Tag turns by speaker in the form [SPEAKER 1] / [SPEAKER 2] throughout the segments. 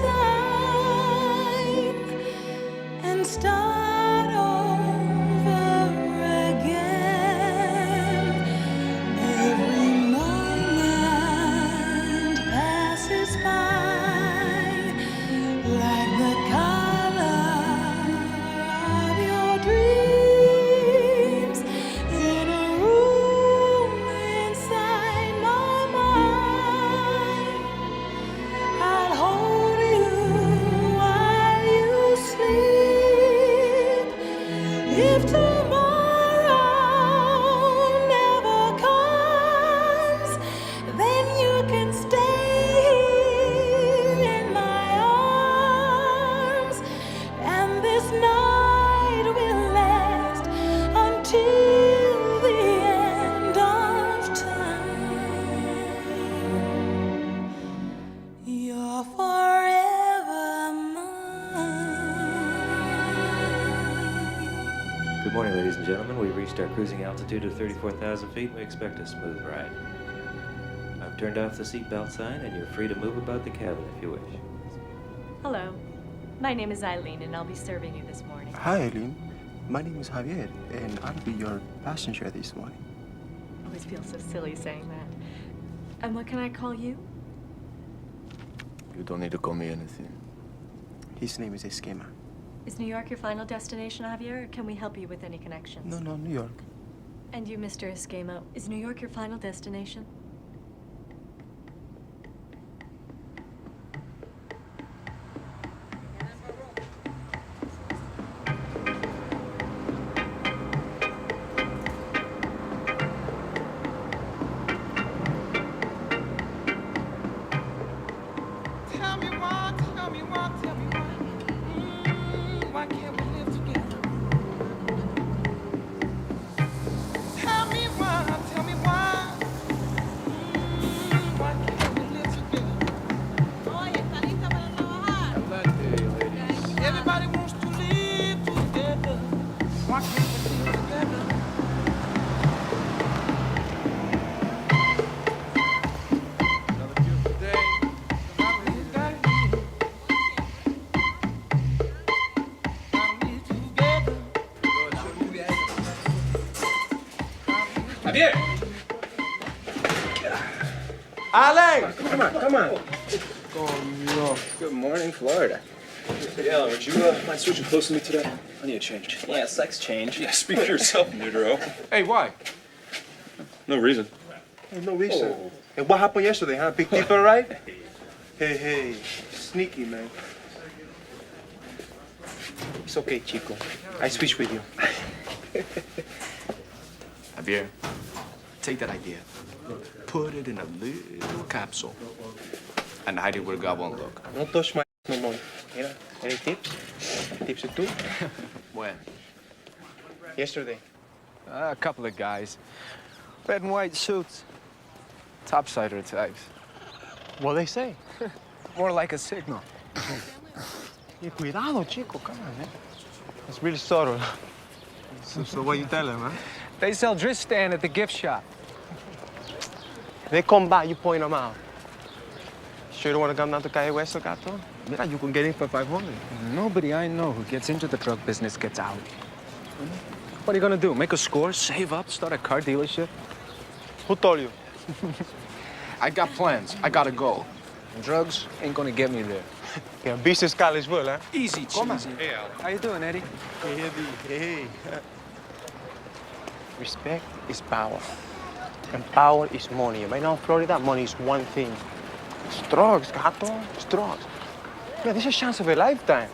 [SPEAKER 1] time and start over again. Every moment passes by like the color of your dreams in a room inside my mind. I'll hold you while you sleep. If tomorrow never comes, then you can stay here in my arms, and this night will last until the end of time. You're forever mine.
[SPEAKER 2] Good morning, ladies and gentlemen. We've reached our cruising altitude of 34,000 feet. We expect a smooth ride. I've turned off the seatbelt sign, and you're free to move about the cabin if you wish.
[SPEAKER 3] Hello. My name is Eileen, and I'll be serving you this morning.
[SPEAKER 4] Hi, Eileen. My name is Javier, and I'll be your passenger this morning.
[SPEAKER 3] I always feel so silly saying that. And what can I call you?
[SPEAKER 5] You don't need to call me anything.
[SPEAKER 4] His name is Esquema.
[SPEAKER 3] Is New York your final destination, Javier, or can we help you with any connections?
[SPEAKER 4] No, New York.
[SPEAKER 3] And you, Mr. Esquema, is New York your final destination?
[SPEAKER 1] Tell me why, tell me why, tell me why. Why can't we live together? Tell me why, tell me why. Why can't we live together? Oye, ¿está lista para trabajar? Everybody wants to live together. Why can't we live together?
[SPEAKER 5] Another beautiful day.
[SPEAKER 6] Javier!
[SPEAKER 4] Alex! Come on.
[SPEAKER 5] Good morning, Florida.
[SPEAKER 6] Hey, Alan, would you mind switching close to me today? I need a change.
[SPEAKER 7] Yeah, sex change.
[SPEAKER 6] Yeah, speak for yourself, Nudero.
[SPEAKER 5] Hey, why?
[SPEAKER 6] No reason.
[SPEAKER 4] Hey, no reason. Hey, what happened yesterday, huh? Big Dipper, right? Hey, sneaky, man. It's okay, Chico. I switch with you.
[SPEAKER 5] Javier, take that idea, put it in a little capsule, and hide it where God won't look.
[SPEAKER 4] Don't touch my no more. Mira, any tips? Tips or two?
[SPEAKER 5] When?
[SPEAKER 4] Yesterday.
[SPEAKER 5] A couple of guys. Red and white suits. Topsider types.
[SPEAKER 4] What they say?
[SPEAKER 5] More like a signal.
[SPEAKER 4] Hey, cuidado, Chico. Come on, man. It's really subtle. So what you tell them, huh?
[SPEAKER 5] They sell Dristan at the gift shop.
[SPEAKER 4] They come back, you point them out. Sure you don't want to come down to Calle Hueso, Gato? Mira, you can get in for 500.
[SPEAKER 5] Nobody I know who gets into the drug business gets out. What are you gonna do? Make a score, save up, start a car dealership?
[SPEAKER 4] Who told you?
[SPEAKER 5] I got plans. I got a goal. And drugs ain't gonna get me there.
[SPEAKER 4] Yeah, business college full, huh?
[SPEAKER 5] Easy, cheesy.
[SPEAKER 4] Hey, Al.
[SPEAKER 5] How you doing, Eddie?
[SPEAKER 4] Hey. Respect is power. And power is money. Right now in Florida, money is one thing. It's drugs, Gato. It's drugs. Yeah, this is a chance of a lifetime.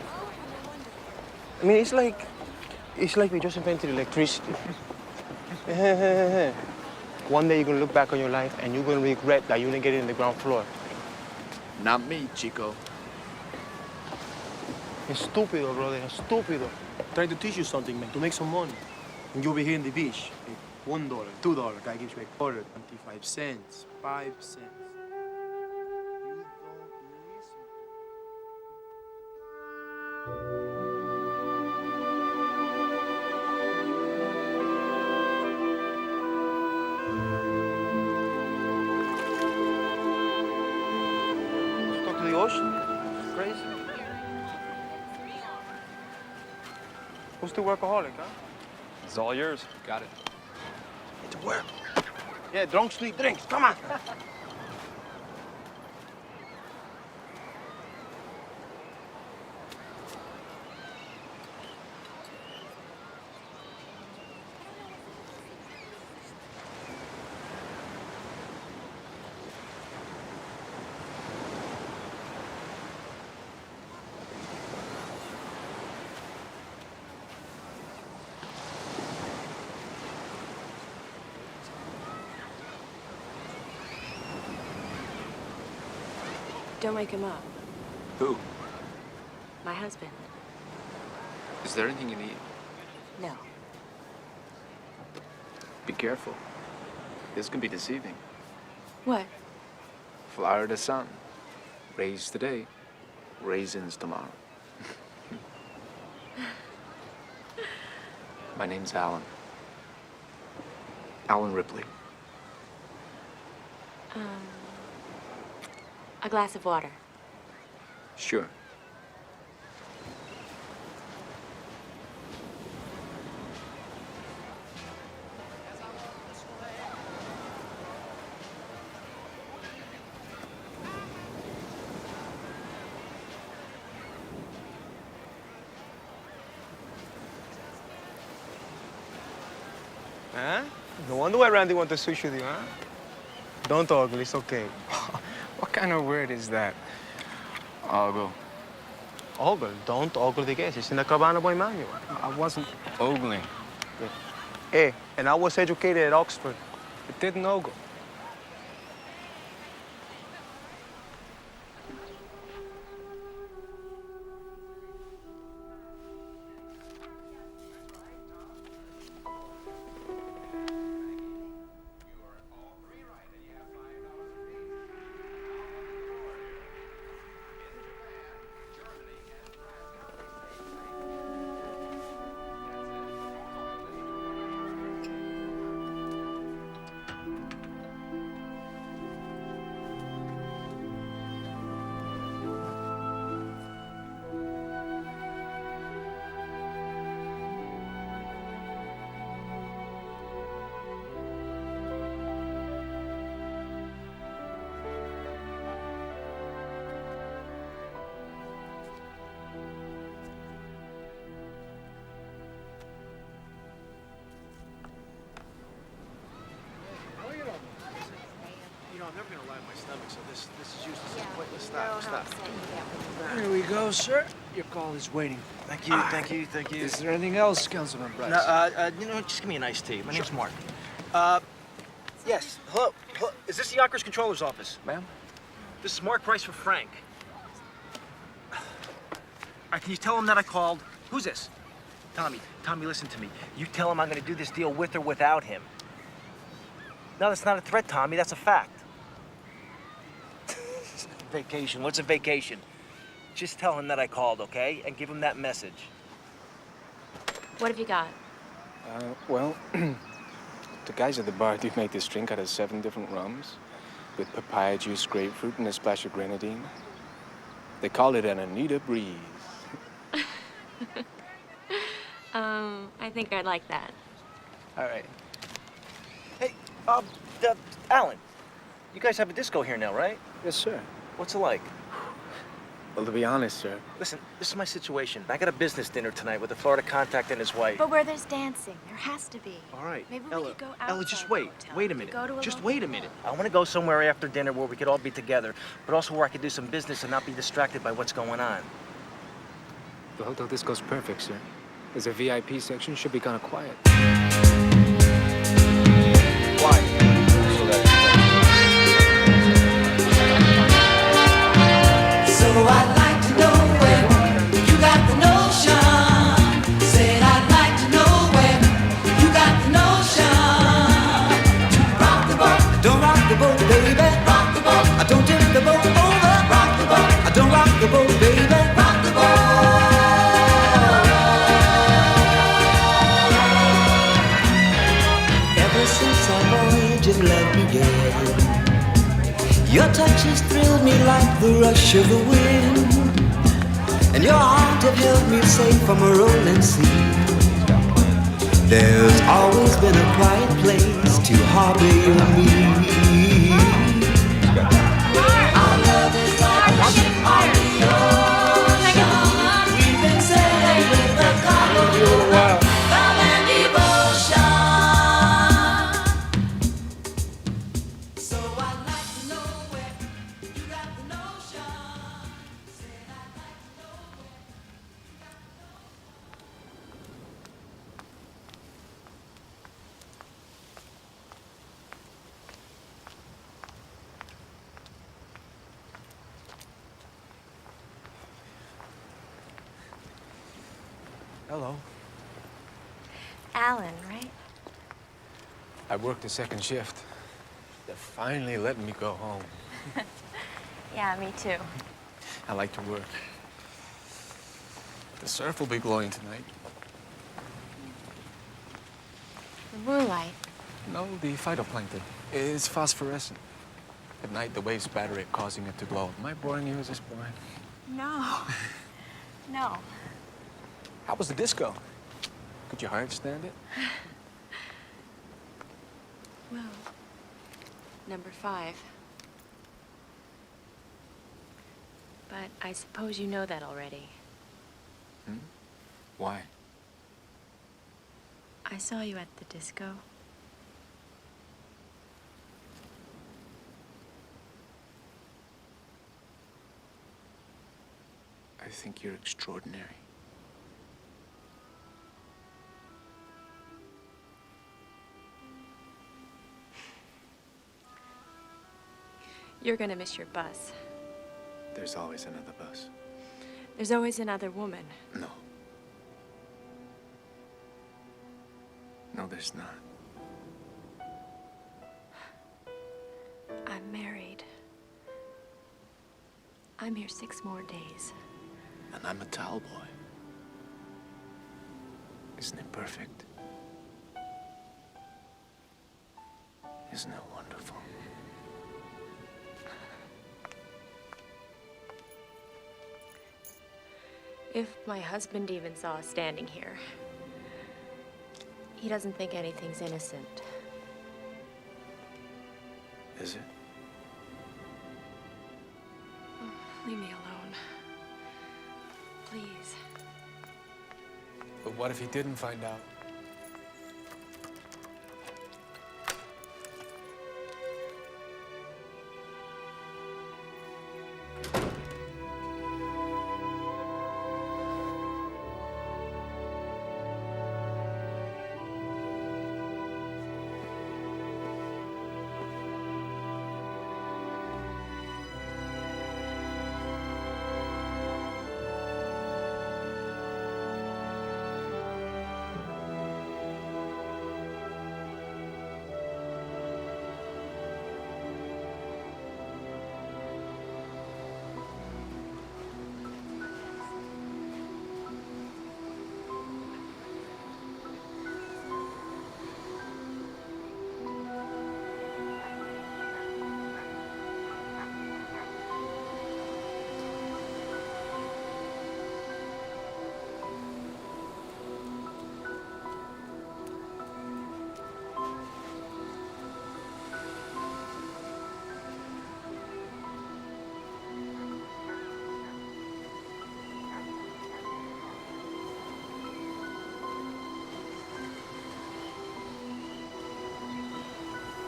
[SPEAKER 4] I mean, it's like we just invented electricity. One day you're gonna look back on your life and you're gonna regret that you didn't get it in the ground floor.
[SPEAKER 5] Not me, Chico.
[SPEAKER 4] Estúpido, brother, estúpido. Trying to teach you something, man, to make some money. And you'll be here in the beach. $1, $2, guy gives you a quarter, 25 cents, 5 cents. You don't listen. Let's talk to the ocean. Crazy? Who's the workaholic, huh?
[SPEAKER 6] It's all yours.
[SPEAKER 5] Got it.
[SPEAKER 4] It's work. Yeah, drunk, sweet drinks. Come on.
[SPEAKER 7] Don't wake him up.
[SPEAKER 5] Who?
[SPEAKER 7] My husband.
[SPEAKER 5] Is there anything you need?
[SPEAKER 7] No.
[SPEAKER 5] Be careful. This can be deceiving.
[SPEAKER 7] What?
[SPEAKER 5] Florida sun. Rays today, raisins tomorrow. My name's Alan. Alan Ripley.
[SPEAKER 7] A glass of water.
[SPEAKER 5] Sure.
[SPEAKER 4] Huh? No wonder why Randy wanted to switch with you, huh? Don't ugly, it's okay.
[SPEAKER 5] What kind of word is that? Ogle.
[SPEAKER 4] Ogle, don't ogle the gas. It's in the Cabana Boy manual.
[SPEAKER 5] I wasn't ogling.
[SPEAKER 4] Hey, and I was educated at Oxford.
[SPEAKER 5] It didn't ogle.
[SPEAKER 6] I'm never gonna lie to my stomach, so this is useless. It's pointless. Stop. Here we go, sir. Your call is waiting.
[SPEAKER 8] Thank you, thank you, thank you.
[SPEAKER 6] Is there anything else, Councilman Bryce?
[SPEAKER 8] No, just give me an iced tea. My name's Mark. Yes, hello. Is this the Yonkers Controller's office?
[SPEAKER 5] Ma'am?
[SPEAKER 8] This is Mark Price for Frank. All right, can you tell him that I called? Who's this? Tommy, listen to me. You tell him I'm gonna do this deal with or without him. No, that's not a threat, Tommy, that's a fact. Vacation, what's a vacation? Just tell him that I called, okay? And give him that message.
[SPEAKER 7] What have you got?
[SPEAKER 5] Well, the guys at the bar do make this drink out of 7 different rums with papaya juice, grapefruit, and a splash of grenadine. They call it an Anita Breeze.
[SPEAKER 7] I think I'd like that.
[SPEAKER 8] All right. Hey, Alan, you guys have a disco here now, right?
[SPEAKER 5] Yes, sir.
[SPEAKER 8] What's it like?
[SPEAKER 5] Well, to be honest, sir,
[SPEAKER 8] Listen, this is my situation. I got a business dinner tonight with a Florida contact and his wife.
[SPEAKER 3] But where there's dancing, there has to be.
[SPEAKER 8] All right,
[SPEAKER 3] Maybe we
[SPEAKER 8] Ella,
[SPEAKER 3] could go outside
[SPEAKER 8] Ella, just
[SPEAKER 3] the
[SPEAKER 8] wait.
[SPEAKER 3] hotel.
[SPEAKER 8] Wait a
[SPEAKER 3] We
[SPEAKER 8] minute.
[SPEAKER 3] could go to a
[SPEAKER 8] Just
[SPEAKER 3] local
[SPEAKER 8] wait a minute. I want to go somewhere after dinner where we could all be together, but also where I could do some business and not be distracted by what's going on.
[SPEAKER 5] the hotel disco's perfect, sir. There's a VIP section, should be kind of quiet.
[SPEAKER 8] Why? So that.
[SPEAKER 1] So I'd like to know when you got the notion. Said I'd like to know when you got the notion. Rock the boat, don't rock the boat, baby. Rock the boat, I don't tip the boat over. Rock the boat, I don't rock the boat, baby. Rock the boat. Ever since our voyage of love began, your touch has thrilled me like the rush of the wind. and your arms have held me safe from a rolling sea. There's always been a quiet place to harbor you and me. Our love is like a ship on the ocean. We've been sailing with the cargo of love and devotion. So I'd like to know where you got the notion. Said I'd like to know where you got the
[SPEAKER 5] Hello.
[SPEAKER 7] Alan, right?
[SPEAKER 5] I worked the second shift. They're finally letting me go home.
[SPEAKER 7] Yeah, me too.
[SPEAKER 5] I like to work. The surf will be glowing tonight.
[SPEAKER 7] The moonlight.
[SPEAKER 5] No, the phytoplankton. It's phosphorescent. At night, the waves batter it, causing it to glow. Am I boring you? Is this boring?
[SPEAKER 7] No. No.
[SPEAKER 5] How was the disco? Could your heart stand it?
[SPEAKER 7] Well, number 5. But I suppose you know that already.
[SPEAKER 5] Hmm? Why?
[SPEAKER 7] I saw you at the disco.
[SPEAKER 5] I think you're extraordinary.
[SPEAKER 7] You're gonna miss your bus.
[SPEAKER 5] There's always another bus.
[SPEAKER 7] There's always another woman.
[SPEAKER 5] No. No, there's not.
[SPEAKER 7] I'm married. I'm here 6 more days.
[SPEAKER 5] And I'm a towel boy. Isn't it perfect? Isn't it wonderful?
[SPEAKER 7] If my husband even saw us standing here, he doesn't think anything's innocent.
[SPEAKER 5] Is it?
[SPEAKER 7] Leave me alone. Please.
[SPEAKER 5] But what if he didn't find out?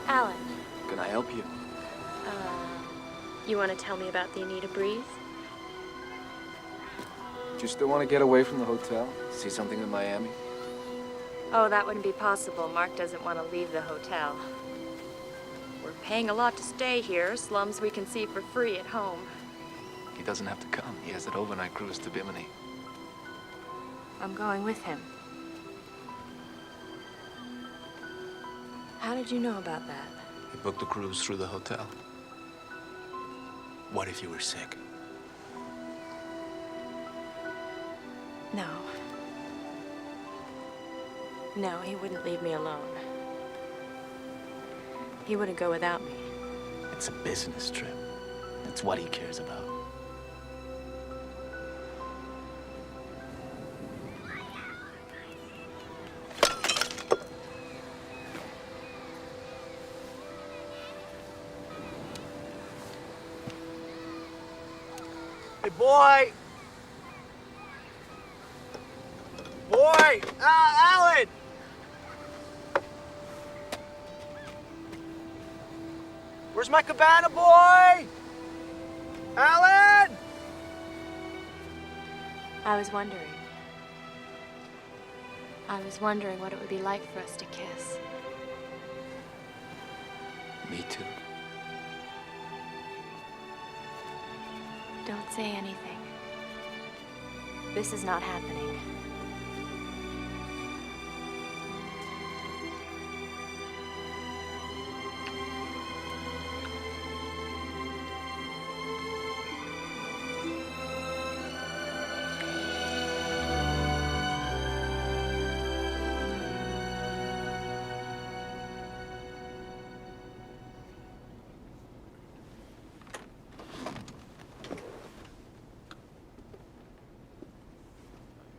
[SPEAKER 7] Alan,
[SPEAKER 5] Can I help you?
[SPEAKER 7] you want to tell me about the Anita Breeze?
[SPEAKER 5] Do you still want to get away from the hotel? See something in Miami?
[SPEAKER 7] Oh, that wouldn't be possible. Mark doesn't want to leave the hotel. We're paying a lot to stay here, slums we can see for free at home.
[SPEAKER 5] He doesn't have to come. He has that overnight cruise to Bimini.
[SPEAKER 7] I'm going with him. How did you know about that?
[SPEAKER 5] He booked a cruise through the hotel. What if you were sick?
[SPEAKER 7] No. No, he wouldn't leave me alone. He wouldn't go without me.
[SPEAKER 5] It's a business trip. It's what he cares about.
[SPEAKER 8] boy! Boy! Alan! Where's my cabana, boy? Alan!
[SPEAKER 7] I was wondering what it would be like for us to kiss.
[SPEAKER 5] Me too.
[SPEAKER 7] Don't say anything. This is not happening.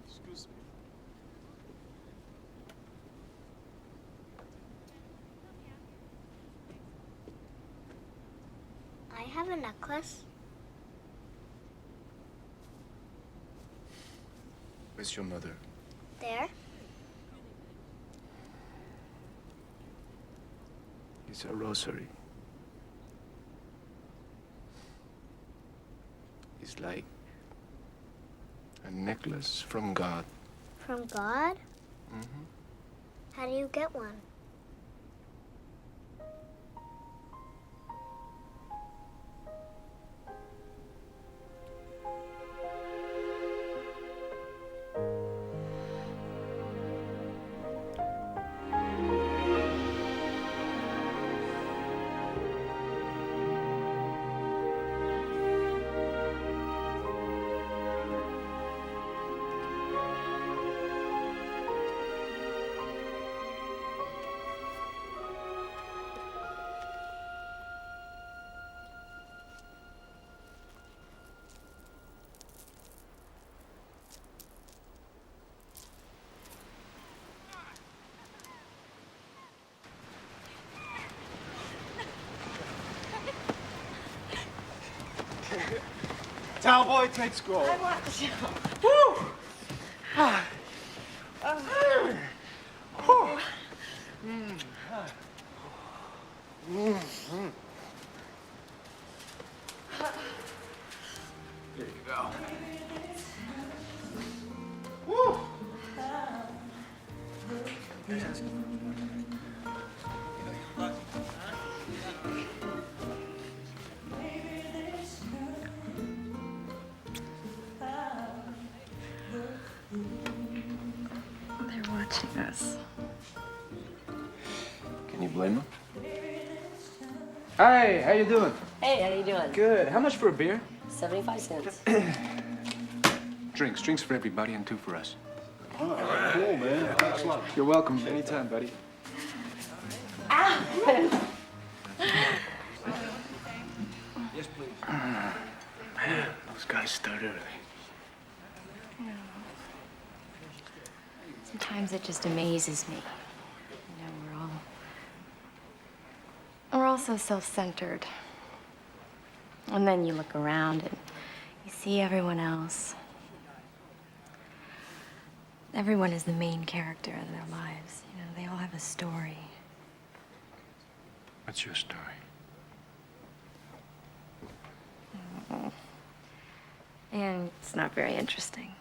[SPEAKER 5] Excuse me.
[SPEAKER 9] I have a necklace.
[SPEAKER 5] Where's your mother?
[SPEAKER 9] There.
[SPEAKER 5] It's a rosary. It's like a necklace from God.
[SPEAKER 9] From God?
[SPEAKER 5] Mm-hmm.
[SPEAKER 9] How do you get one?
[SPEAKER 4] Cowboy takes gold.
[SPEAKER 3] I want the show.
[SPEAKER 4] Woo! There you go. Woo!
[SPEAKER 3] They're watching us.
[SPEAKER 5] Can you blame her?
[SPEAKER 4] Hi, how you doing?
[SPEAKER 10] Hey, how you doing?
[SPEAKER 4] Good. How much for a beer?
[SPEAKER 10] 75 cents.
[SPEAKER 5] Drinks for everybody and 2 for us.
[SPEAKER 4] Cool, man. Thanks a lot. You're welcome. Anytime, buddy.
[SPEAKER 8] Yes, please.
[SPEAKER 5] Man, those guys start early.
[SPEAKER 7] Sometimes it just amazes me. We're all so self-centered. And then you look around and you see everyone else. Everyone is the main character in their lives. They all have a story.
[SPEAKER 5] What's your story?
[SPEAKER 7] And it's not very interesting.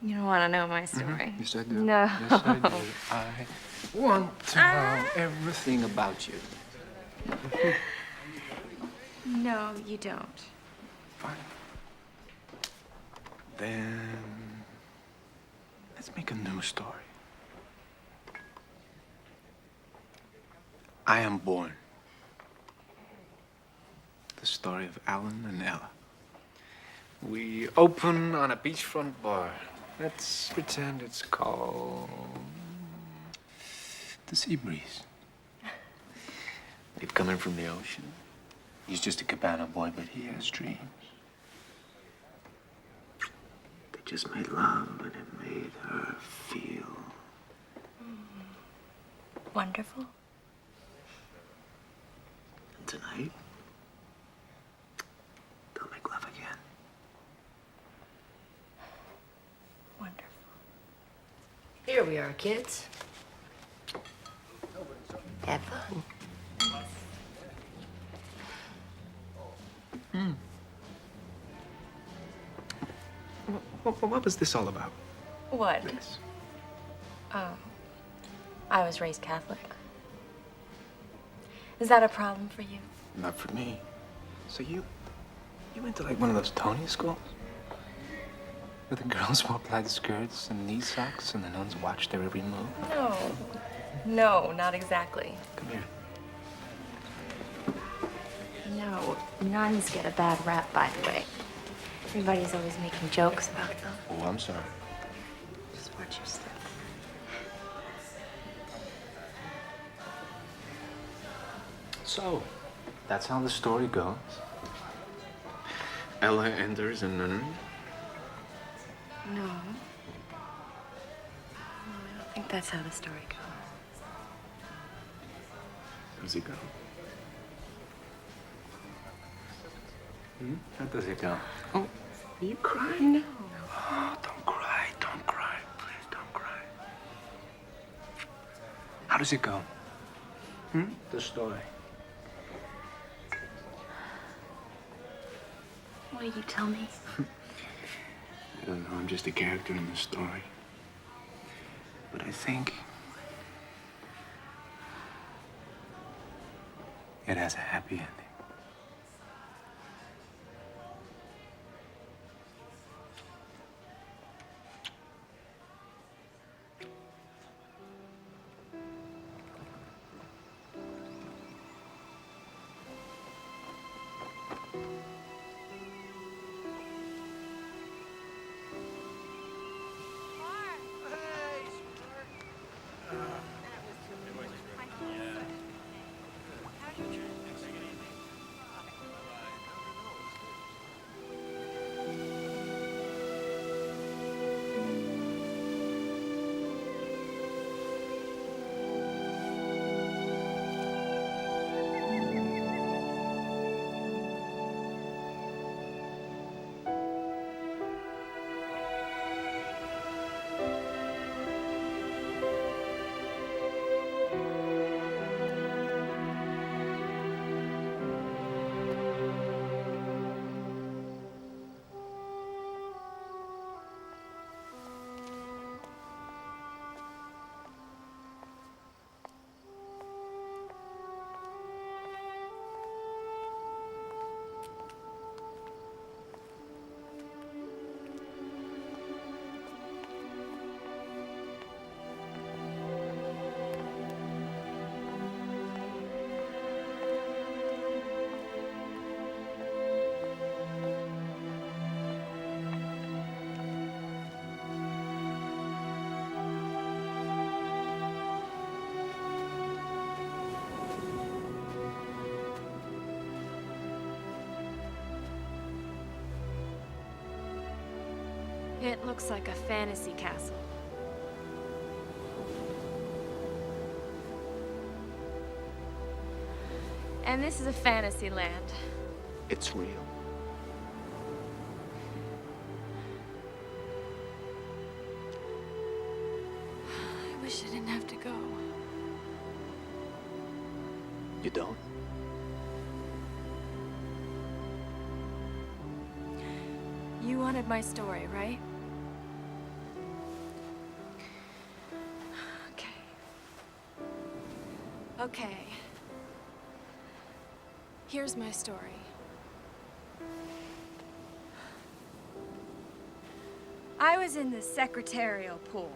[SPEAKER 7] You don't want to know my story.
[SPEAKER 5] Yes, I do.
[SPEAKER 7] No.
[SPEAKER 5] Yes, I do. I want to know everything about you.
[SPEAKER 7] No, you don't.
[SPEAKER 5] Fine. Then let's make a new story. I Am Born. The story of Alan and Ella. We open on a beachfront bar. Let's pretend it's called the Sea Breeze. They've come in from the ocean. He's just a cabana boy, but he has dreams. They just made love, and it made her feel
[SPEAKER 7] Wonderful.
[SPEAKER 5] And tonight, they'll make love again.
[SPEAKER 10] Here we are, kids. Have fun.
[SPEAKER 5] What was this all about?
[SPEAKER 7] What?
[SPEAKER 5] This.
[SPEAKER 7] Oh, I was raised Catholic. Is that a problem for you?
[SPEAKER 5] Not for me. So you went to like one of those Tony schools? Where the girls wore plaid skirts and knee socks and the nuns watched their every move?
[SPEAKER 7] No. No, not exactly.
[SPEAKER 5] Come here.
[SPEAKER 7] No, nuns get a bad rap, by the way. Everybody's always making jokes about them.
[SPEAKER 5] Oh, I'm sorry.
[SPEAKER 7] Just watch your step.
[SPEAKER 5] So, that's how the story goes. Ella enters a nunnery.
[SPEAKER 7] No. No, I don't think that's how the story goes.
[SPEAKER 5] How does it go? How does it go? Oh, are you crying?
[SPEAKER 7] No.
[SPEAKER 5] Oh, don't cry, don't cry. Please don't cry. How does it go? The story.
[SPEAKER 7] What do you tell me?
[SPEAKER 5] I don't know, I'm just a character in the story. But I think it has a happy ending.
[SPEAKER 7] It looks like a fantasy castle. And this is a fantasy land.
[SPEAKER 5] It's real.
[SPEAKER 7] I wish I didn't have to go.
[SPEAKER 5] You don't?
[SPEAKER 7] You wanted my story, right? Okay. Okay. Here's my story. I was in the secretarial pool.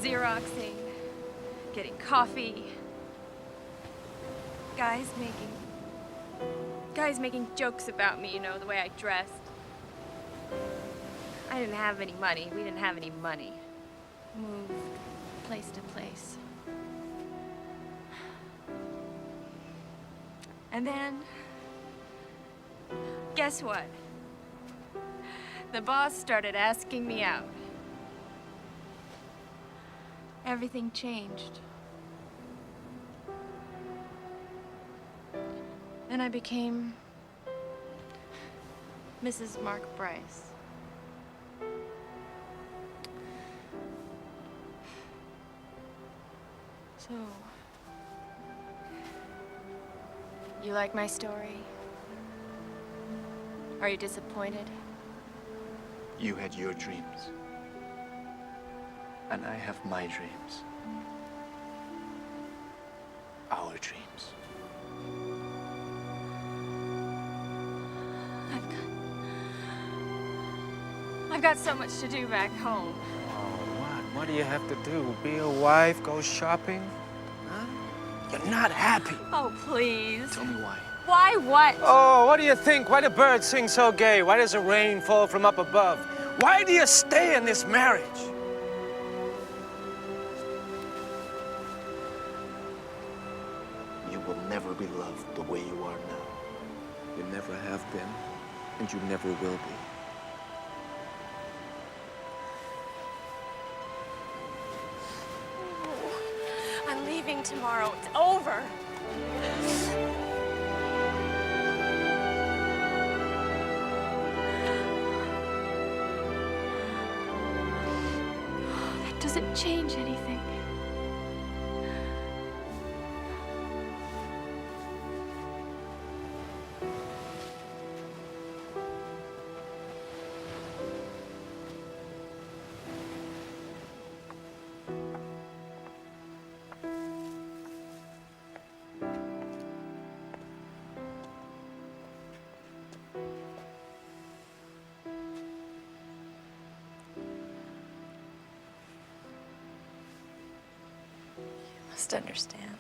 [SPEAKER 7] Xeroxing, getting coffee. Guys making jokes about me, you know, the way I dressed. I didn't have any money. We didn't have any money. Moved place to place. And then, guess what? The boss started asking me out. Everything changed. And I became Mrs. Mark Bryce. So, you like my story? Are you disappointed?
[SPEAKER 5] You had your dreams. And I have my dreams. Our dreams.
[SPEAKER 7] I've got so much to do back home.
[SPEAKER 5] Oh, what? What do you have to do? Be a wife, go shopping? Huh? You're not happy.
[SPEAKER 7] Oh, please.
[SPEAKER 5] Tell me why.
[SPEAKER 7] Why what?
[SPEAKER 5] Oh, what do you think? Why do birds sing so gay? Why does the rain fall from up above? Why do you stay in this marriage? You will never be loved the way you are now. You never have been, and you never will be.
[SPEAKER 7] I'm leaving tomorrow. It's over. That doesn't change anything. You must understand.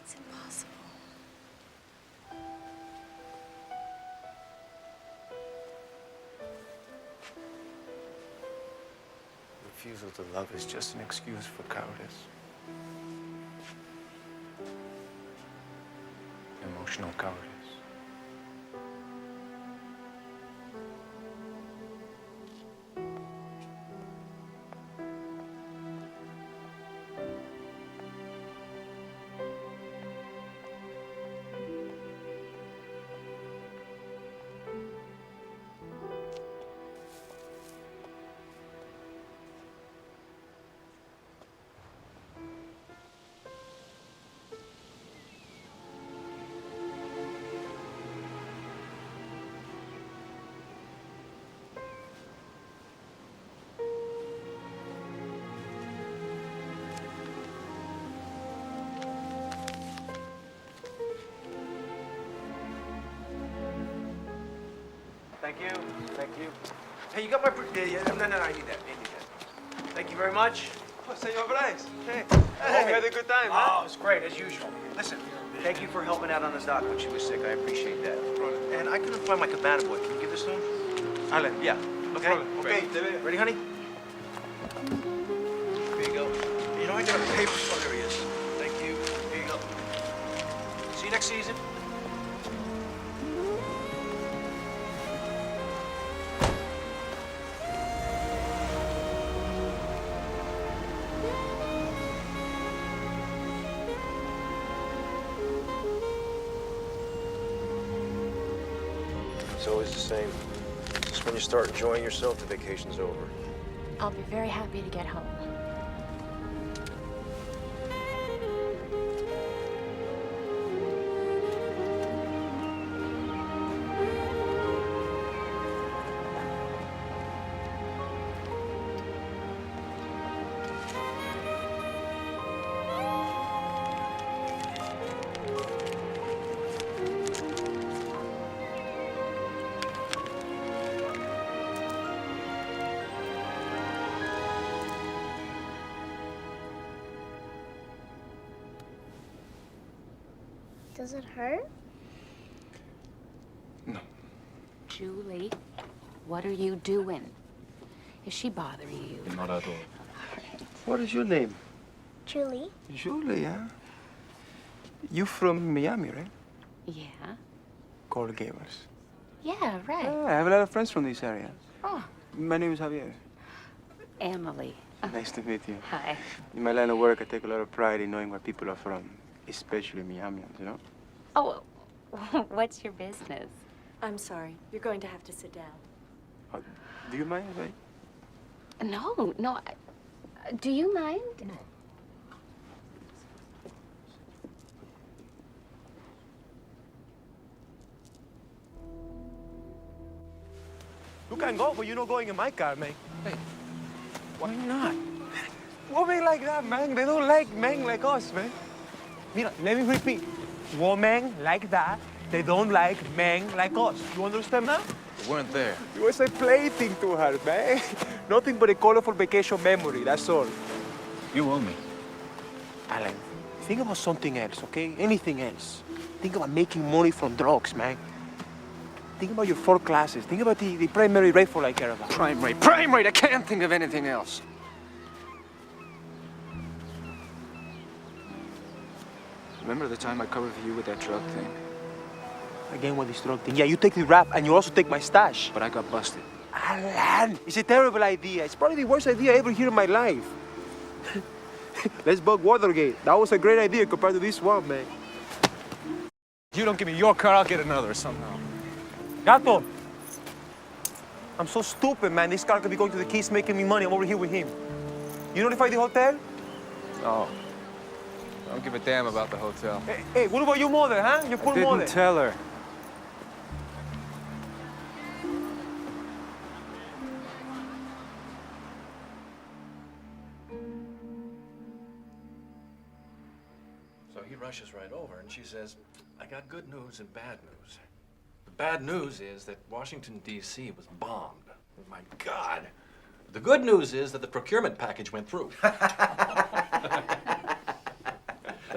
[SPEAKER 7] It's impossible.
[SPEAKER 5] Refusal to love is just an excuse for cowardice. Emotional cowardice.
[SPEAKER 8] Thank you. Thank you. Hey, you got my... No, I need that. I need that. Thank you very much.
[SPEAKER 4] Oh, Senor Bryce. Hey.
[SPEAKER 8] Hey.
[SPEAKER 4] You had a good time,
[SPEAKER 8] Oh,
[SPEAKER 4] huh?
[SPEAKER 8] it was great, as usual. Listen, thank you for helping out on the dock when she was sick. I appreciate that. And I couldn't find my cabana boy. Can you give this to him?
[SPEAKER 4] Ale,
[SPEAKER 8] Yeah. Okay?
[SPEAKER 4] Okay,
[SPEAKER 8] Great. Ready, honey? Here you go. You know, I got a paper... Oh, there he is. Thank you. Here you go. See you next season. It's always the same. Just when you start enjoying yourself, the vacation's over.
[SPEAKER 7] I'll be very happy to get home.
[SPEAKER 9] Does it hurt?
[SPEAKER 5] No.
[SPEAKER 10] Julie, what are you doing? Is she bothering you?
[SPEAKER 5] Not at all.
[SPEAKER 4] What is your name?
[SPEAKER 9] Julie?
[SPEAKER 4] Julie, huh? You from Miami, right?
[SPEAKER 10] Yeah.
[SPEAKER 4] Coral Gables.
[SPEAKER 10] Yeah, right.
[SPEAKER 4] Yeah, I have a lot of friends from this area.
[SPEAKER 10] Oh,
[SPEAKER 4] My name is Javier.
[SPEAKER 10] Emily.
[SPEAKER 4] Nice to meet you.
[SPEAKER 10] Hi.
[SPEAKER 4] In my line of work, I take a lot of pride in knowing where people are from, especially Miamians, you know?
[SPEAKER 10] Oh, what's your business?
[SPEAKER 3] I'm sorry. You're going to have to sit down.
[SPEAKER 4] Oh, do you mind if I
[SPEAKER 10] No, no. Do you mind?
[SPEAKER 4] You can go, but you're not going in my car, man. Hey, why not? Women like that, man. They don't like men like us, man. Mira, let me repeat. Women like that, they don't like men like us. You understand now?
[SPEAKER 5] We weren't there.
[SPEAKER 4] It was a plaything to her, man. Nothing but a colorful vacation memory, that's all.
[SPEAKER 5] You owe me.
[SPEAKER 4] Alan, think about something else, okay? Anything else. Think about making money from drugs, man. Think about your 4 classes. Think about the primary rifle I care about.
[SPEAKER 5] Prime rate. I can't think of anything else. Remember the time I covered for you with that drug thing?
[SPEAKER 4] Again with this drug thing. Yeah, you take the rap and you also take my stash.
[SPEAKER 5] But I got busted.
[SPEAKER 4] Alan, it's a terrible idea. It's probably the worst idea I ever heard in my life. Let's bug Watergate. That was a great idea compared to this one, man.
[SPEAKER 5] You don't give me your car, I'll get another somehow.
[SPEAKER 4] Gato! I'm so stupid, man. This car could be going to the Keys making me money. I'm over here with him. You notify the hotel?
[SPEAKER 5] No. I don't give a damn about the hotel.
[SPEAKER 4] Hey, what about your mother, huh? Your poor mother.
[SPEAKER 5] Didn't tell her.
[SPEAKER 6] So he rushes right over, and she says, I got good news and bad news. The bad news is that Washington, D.C. was bombed. Oh, my God. The good news is that the procurement package went through.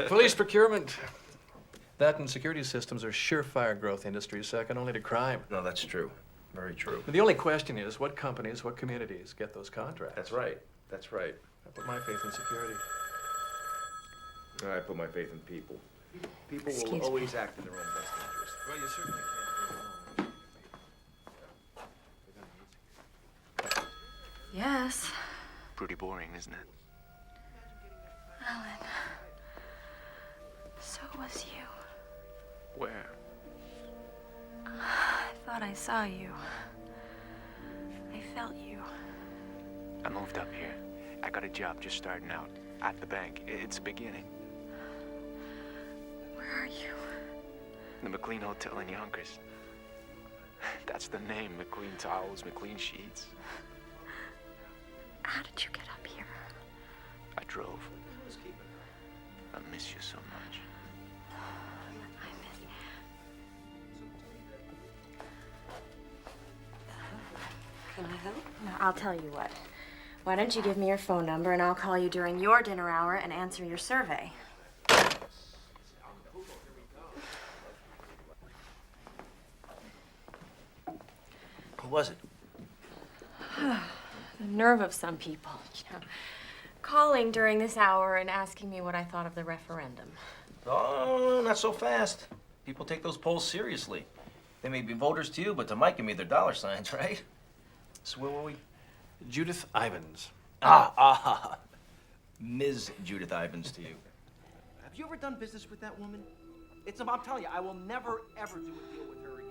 [SPEAKER 6] Police procurement. That and security systems are surefire growth industries, second only to crime.
[SPEAKER 8] No, that's true. Very true.
[SPEAKER 6] The only question is what companies, what communities get those contracts.
[SPEAKER 11] That's right. That's right.
[SPEAKER 6] I put my faith in security.
[SPEAKER 11] I put my faith in people. People
[SPEAKER 10] Excuse
[SPEAKER 11] will
[SPEAKER 10] me.
[SPEAKER 11] always act in their own best interest.
[SPEAKER 6] Well, you certainly can't go wrong.
[SPEAKER 3] Yes.
[SPEAKER 5] Pretty boring, isn't it?
[SPEAKER 3] Alan. So was you.
[SPEAKER 5] Where?
[SPEAKER 3] I thought I saw you. I felt you.
[SPEAKER 5] I moved up here. I got a job just starting out. At the bank. It's a beginning.
[SPEAKER 3] Where are you?
[SPEAKER 5] The McLean Hotel in Yonkers. That's the name. McLean towels, McLean sheets.
[SPEAKER 3] How did you get up here?
[SPEAKER 5] I drove. I miss you so much.
[SPEAKER 3] I miss you.
[SPEAKER 7] Can I help? No, I'll tell you what. Why don't you give me your phone number and I'll call you during your dinner hour and answer your survey.
[SPEAKER 8] Who was it?
[SPEAKER 7] The nerve of some people, calling during this hour and asking me what I thought of the referendum.
[SPEAKER 8] Oh, not so fast. People take those polls seriously. They may be voters to you, but to Mike and me, they're dollar signs, right? So where were we?
[SPEAKER 6] Judith Ivins.
[SPEAKER 8] Ms. Judith Ivins to you. Have you ever done business with that woman? I'm telling you, I will never, ever do a deal with her again.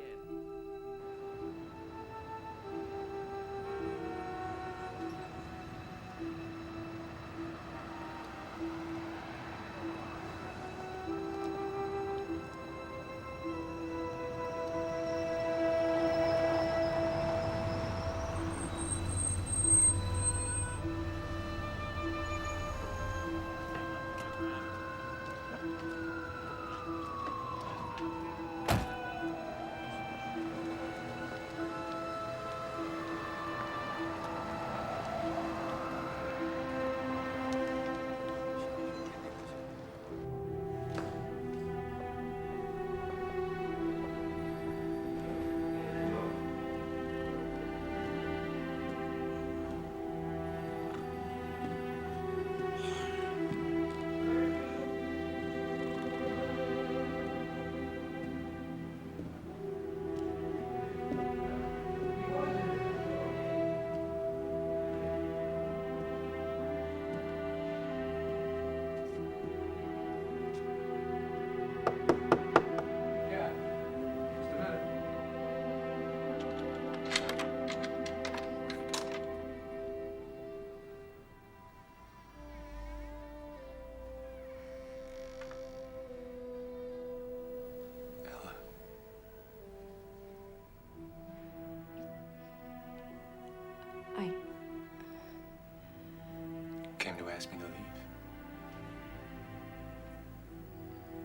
[SPEAKER 5] ask me to leave?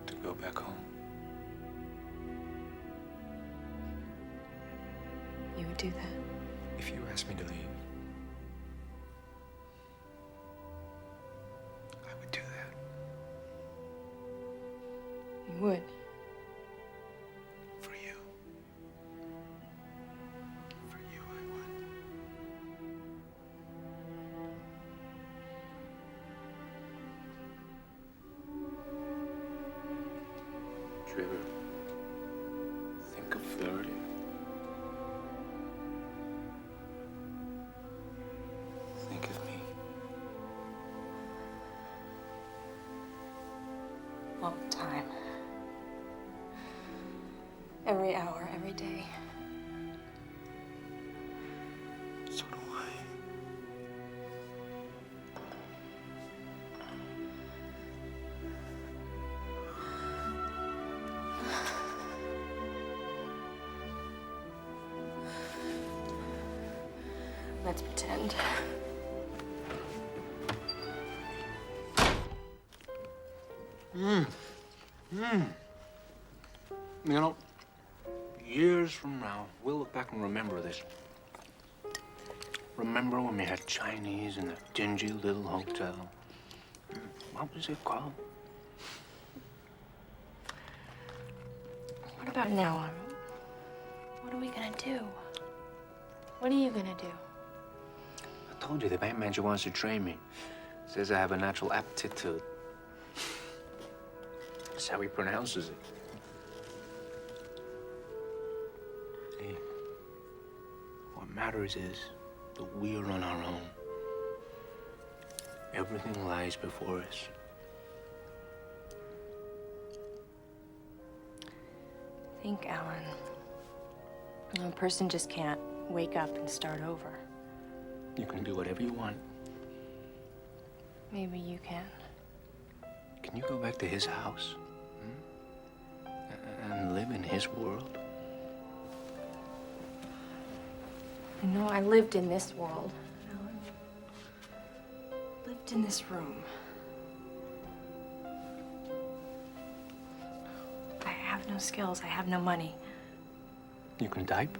[SPEAKER 5] To go back home?
[SPEAKER 3] You would do that?
[SPEAKER 5] If you asked me to leave, I would do that.
[SPEAKER 3] You would?
[SPEAKER 5] For you. For you, I would. Do you ever think of flirting? Think of me.
[SPEAKER 3] All the time. Every hour, every day.
[SPEAKER 5] So do I.
[SPEAKER 3] Let's pretend.
[SPEAKER 5] You know, years from now, we'll look back and remember this. Remember when we had Chinese in the dingy little hotel? What was it called?
[SPEAKER 3] What about now? What are we gonna do? What are you gonna do?
[SPEAKER 5] I told you the bank manager wants to train me. Says I have a natural aptitude. That's how he pronounces it. Hey, what matters is that we are on our own. Everything lies before us.
[SPEAKER 3] Think, Alan. A person just can't wake up and start over.
[SPEAKER 5] You can do whatever you want.
[SPEAKER 3] Maybe you can.
[SPEAKER 5] Can you go back to his house? And live in his world?
[SPEAKER 3] You know, I lived in this world, Alan. Lived in this room. I have no skills. I have no money.
[SPEAKER 5] You can type.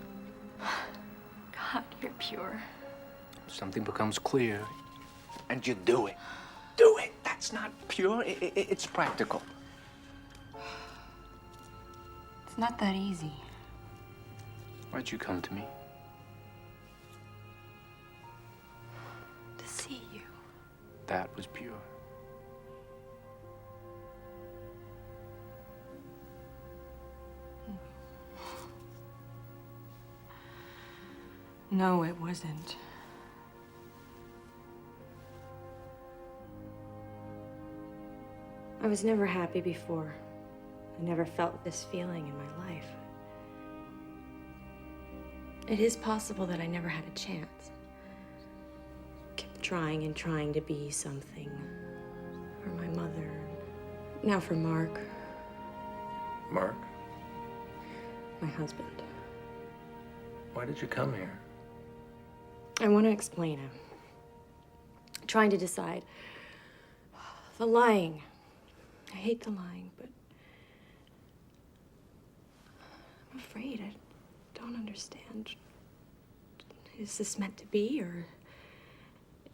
[SPEAKER 3] God, you're pure.
[SPEAKER 5] Something becomes clear, and you do it. Do it. That's not pure. It's practical.
[SPEAKER 3] It's not that easy.
[SPEAKER 5] Why'd you come to me?
[SPEAKER 3] To see you.
[SPEAKER 5] That was pure.
[SPEAKER 3] No, it wasn't. I was never happy before. I never felt this feeling in my life. It is possible that I never had a chance. Kept trying and trying to be something for my mother. Now for Mark,
[SPEAKER 6] Mark,
[SPEAKER 3] my husband.
[SPEAKER 6] why did you come here?
[SPEAKER 3] I want to explain him. Trying to decide. The lying. I hate the lying, but I'm afraid. I don't understand. Is this meant to be, or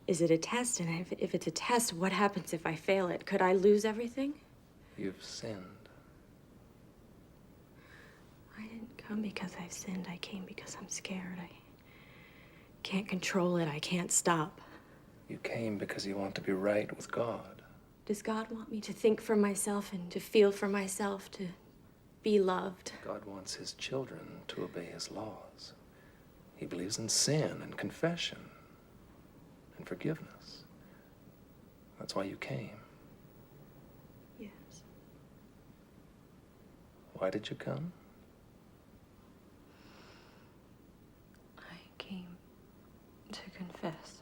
[SPEAKER 3] is it a test? And if it's a test, what happens if I fail it? Could I lose everything?
[SPEAKER 6] You've sinned.
[SPEAKER 3] I didn't come because I've sinned. I came because I'm scared. I can't control it. I can't stop.
[SPEAKER 6] You came because you want to be right with God.
[SPEAKER 3] Does God want me to think for myself and to feel for myself, to be loved?
[SPEAKER 6] God wants his children to obey his laws. He believes in sin and confession and forgiveness. That's why you came.
[SPEAKER 3] Yes.
[SPEAKER 6] Why did you come?
[SPEAKER 3] I came to confess.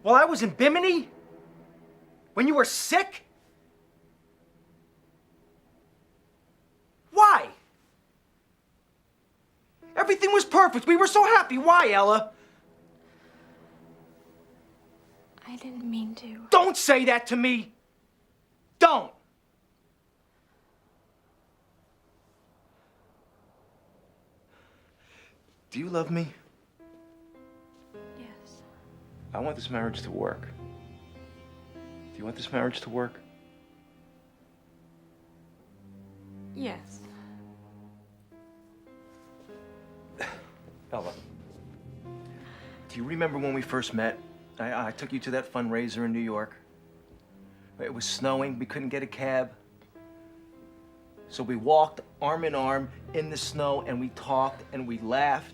[SPEAKER 8] While I was in Bimini? When you were sick? Why? Everything was perfect. We were so happy. Why, Ella?
[SPEAKER 3] I didn't mean to.
[SPEAKER 8] Don't say that to me! Don't! Do you love me?
[SPEAKER 3] Yes.
[SPEAKER 8] I want this marriage to work. Do you want this marriage to work?
[SPEAKER 3] Yes.
[SPEAKER 8] Ella, do you remember when we first met? I took you to that fundraiser in New York. It was snowing, we couldn't get a cab. So we walked arm in arm in the snow and we talked and we laughed.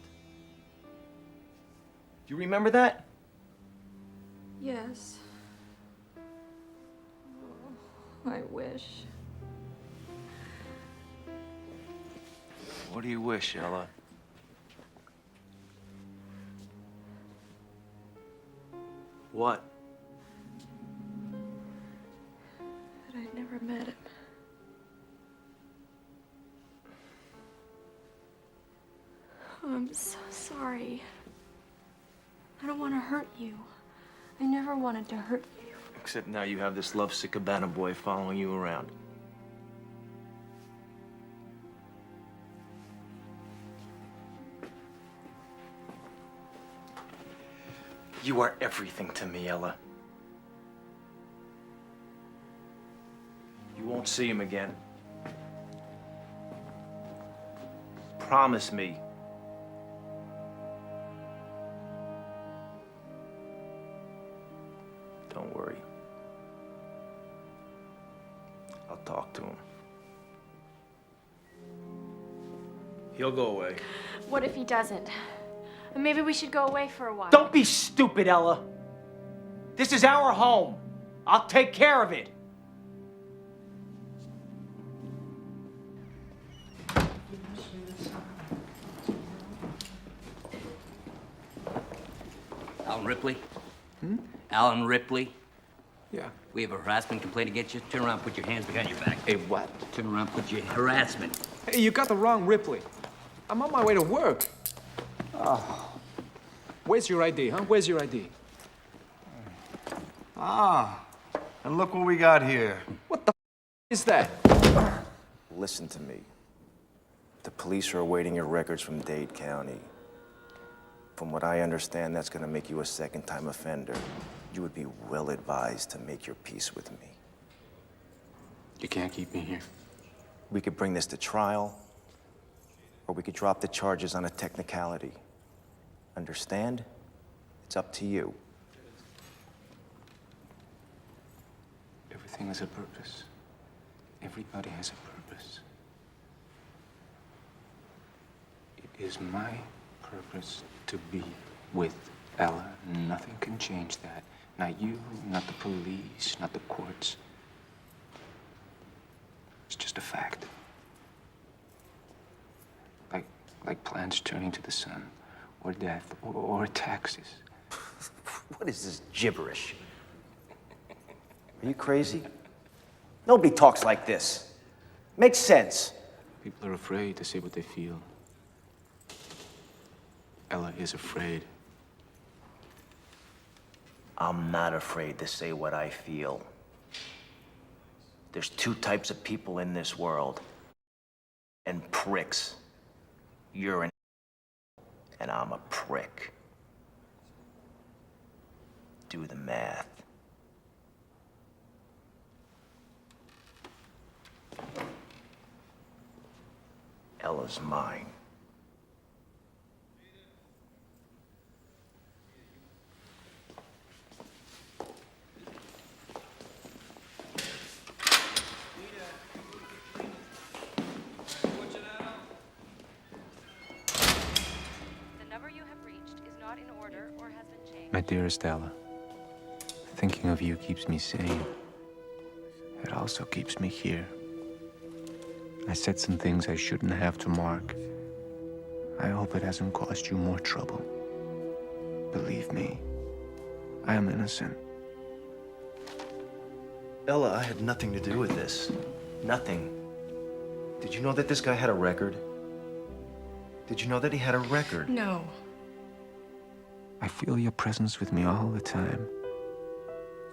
[SPEAKER 8] Do you remember that?
[SPEAKER 3] Yes. Oh, I wish.
[SPEAKER 8] What do you wish, Ella? What?
[SPEAKER 3] That I'd never met him. Oh, I'm so sorry. I don't want to hurt you. I never wanted to hurt you.
[SPEAKER 8] Except now you have this lovesick cabana boy following you around. You are everything to me, Ella. You won't see him again. Promise me. Don't worry. I'll talk to him. He'll go away.
[SPEAKER 3] What if he doesn't? Maybe we should go away for a while.
[SPEAKER 8] Don't be stupid, Ella. This is our home. I'll take care of it.
[SPEAKER 12] Alan Ripley? Alan Ripley?
[SPEAKER 5] Yeah.
[SPEAKER 12] We have a harassment complaint against you. Turn around, put your hands behind your back.
[SPEAKER 5] Hey, what?
[SPEAKER 12] Turn around, put your harassment.
[SPEAKER 5] Hey, you got the wrong Ripley. I'm on my way to work. Where's your ID, huh? Where's your ID?
[SPEAKER 13] Ah, and look what we got here.
[SPEAKER 5] What the is that?
[SPEAKER 14] Listen to me. The police are awaiting your records from Dade County. From what I understand, that's gonna make you a second-time offender. You would be well advised to make your peace with me.
[SPEAKER 5] You can't keep me here.
[SPEAKER 14] We could bring this to trial, or we could drop the charges on a technicality. Understand? It's up to you.
[SPEAKER 5] Everything has a purpose. Everybody has a purpose. It is my purpose to be with Ella. Nothing can change that. Not you, not the police, not the courts. It's just a fact. Like plants turning to the sun, or death, or taxes.
[SPEAKER 14] What is this gibberish? Are you crazy? Nobody talks like this. Makes sense.
[SPEAKER 5] People are afraid to say what they feel. Ella is afraid.
[SPEAKER 14] I'm not afraid to say what I feel. There's two types of people in this world. And pricks. You're an and I'm a prick. Do the math. Ella's mine.
[SPEAKER 5] My dearest Ella, thinking of you keeps me sane. It also keeps me here. I said some things I shouldn't have to Mark. I hope it hasn't caused you more trouble. Believe me, I am innocent.
[SPEAKER 14] Ella, I had nothing to do with this. Nothing. Did you know that this guy had a record? Did you know that he had a record?
[SPEAKER 3] No.
[SPEAKER 5] I feel your presence with me all the time.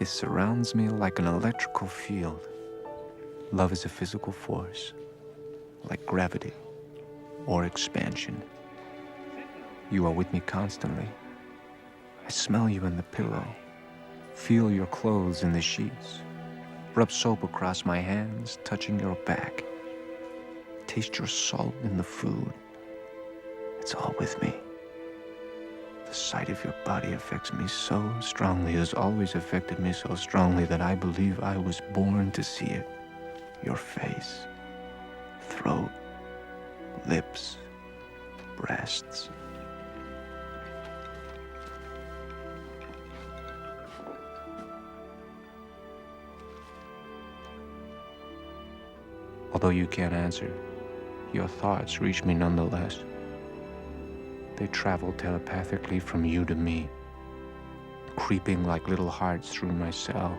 [SPEAKER 15] It surrounds me like an electrical field. Love is a physical force, like gravity or expansion. You are with me constantly. I smell you in the pillow, feel your clothes in the sheets, rub soap across my hands, touching your back, taste your salt in the food. It's all with me. The sight of your body affects me so strongly, has always affected me so strongly that I believe I was born to see it. Your face, throat, lips, breasts. Although you can't answer, your thoughts reach me nonetheless. They travel telepathically from you to me, creeping like little hearts through my cell,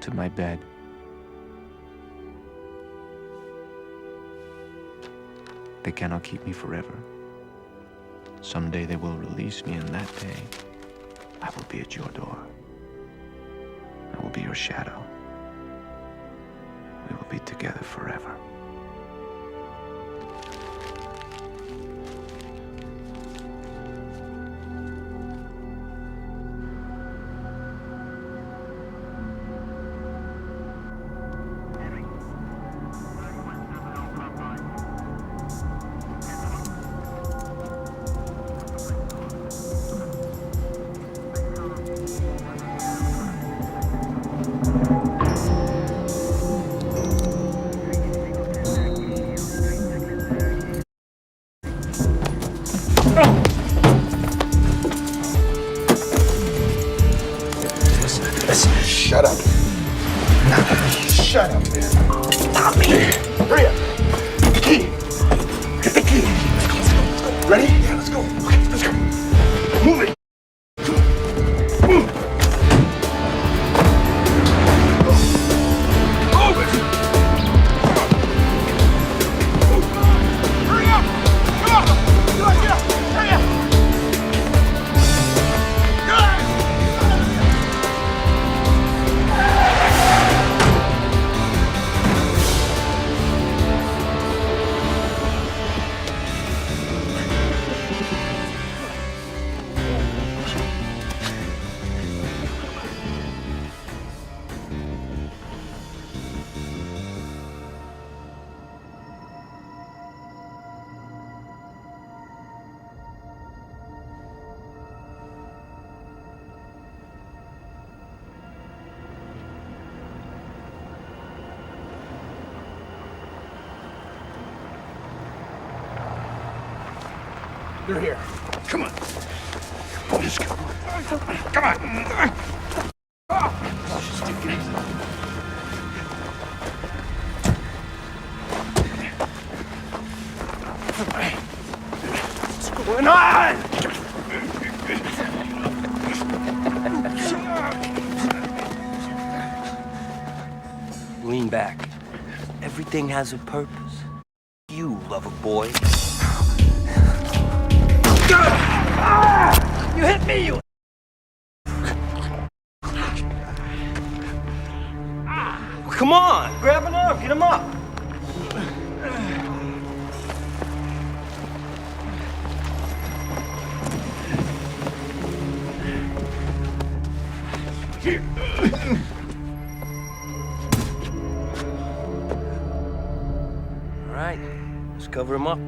[SPEAKER 15] to my bed. They cannot keep me forever. Someday they will release me, and that day, I will be at your door. I will be your shadow. We will be together forever.
[SPEAKER 1] Listen, shut up. Shut up, man. Stop me. Hurry up. Get the key. Get the key. Let's go. Ready? Yeah, let's go. Okay, let's go. Move it. Move it. Hurry up. Come on. Get up, get up. Hurry up. You're here. Come on. Let's go. Come on. What's going on?
[SPEAKER 8] Lean back. Everything has a purpose. You, lover boy. You hit me, you... Come on, grab him up, get him up. All right, let's cover him up.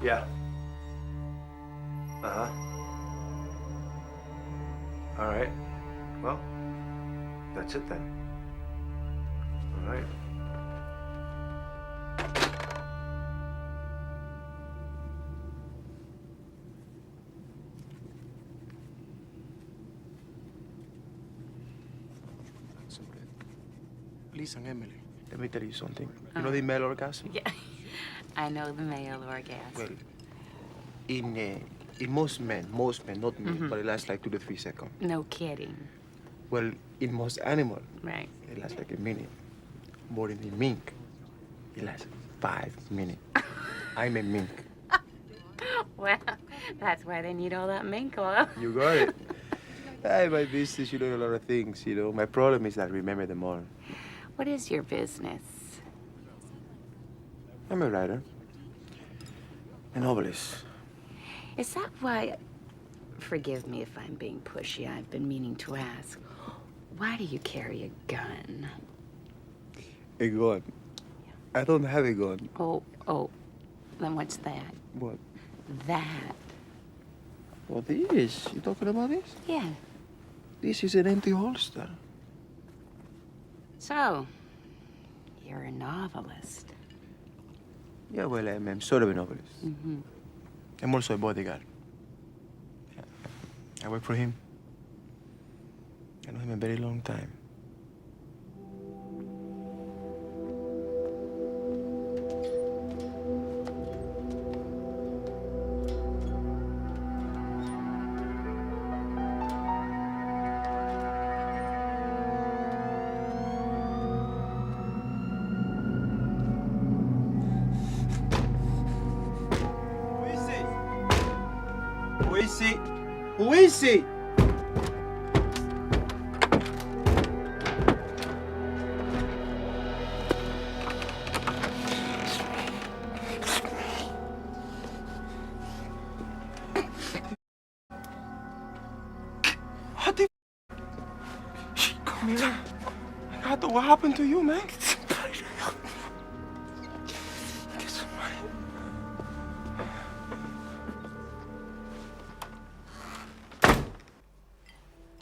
[SPEAKER 8] Yeah. Uh-huh. All right. Well, that's it then. All right.
[SPEAKER 4] Listen, Emily, let me tell you something. You know the male orgasm?
[SPEAKER 10] Yeah, I know the male orgasm.
[SPEAKER 4] Well, in most men, not me, but it lasts like 2 to 3 seconds.
[SPEAKER 10] No kidding.
[SPEAKER 4] Well, in most animals,
[SPEAKER 10] Right.
[SPEAKER 4] it lasts like a minute. boarding a mink. It lasts 5 minutes. I'm a mink.
[SPEAKER 10] Well, that's why they need all that mink oil.
[SPEAKER 4] You got it. Hey, my business, you know a lot of things, you know. My problem is that I remember them all.
[SPEAKER 10] What is your business?
[SPEAKER 4] I'm a writer. A novelist.
[SPEAKER 10] Is that why... Forgive me if I'm being pushy. I've been meaning to ask. Why do you carry a gun?
[SPEAKER 4] A gun? I don't have a gun.
[SPEAKER 10] Oh. Then what's that?
[SPEAKER 4] What?
[SPEAKER 10] That.
[SPEAKER 4] What this? You talking about this?
[SPEAKER 10] Yeah.
[SPEAKER 4] This is an empty holster.
[SPEAKER 10] So, you're a novelist.
[SPEAKER 4] Yeah, well, I'm sort of a novelist.
[SPEAKER 10] Mm-hmm.
[SPEAKER 4] I'm also a bodyguard. I work for him. I know him a very long time.
[SPEAKER 13] Who is he? Who is he?
[SPEAKER 4] What the? Camila, Gato, what happened to you, man?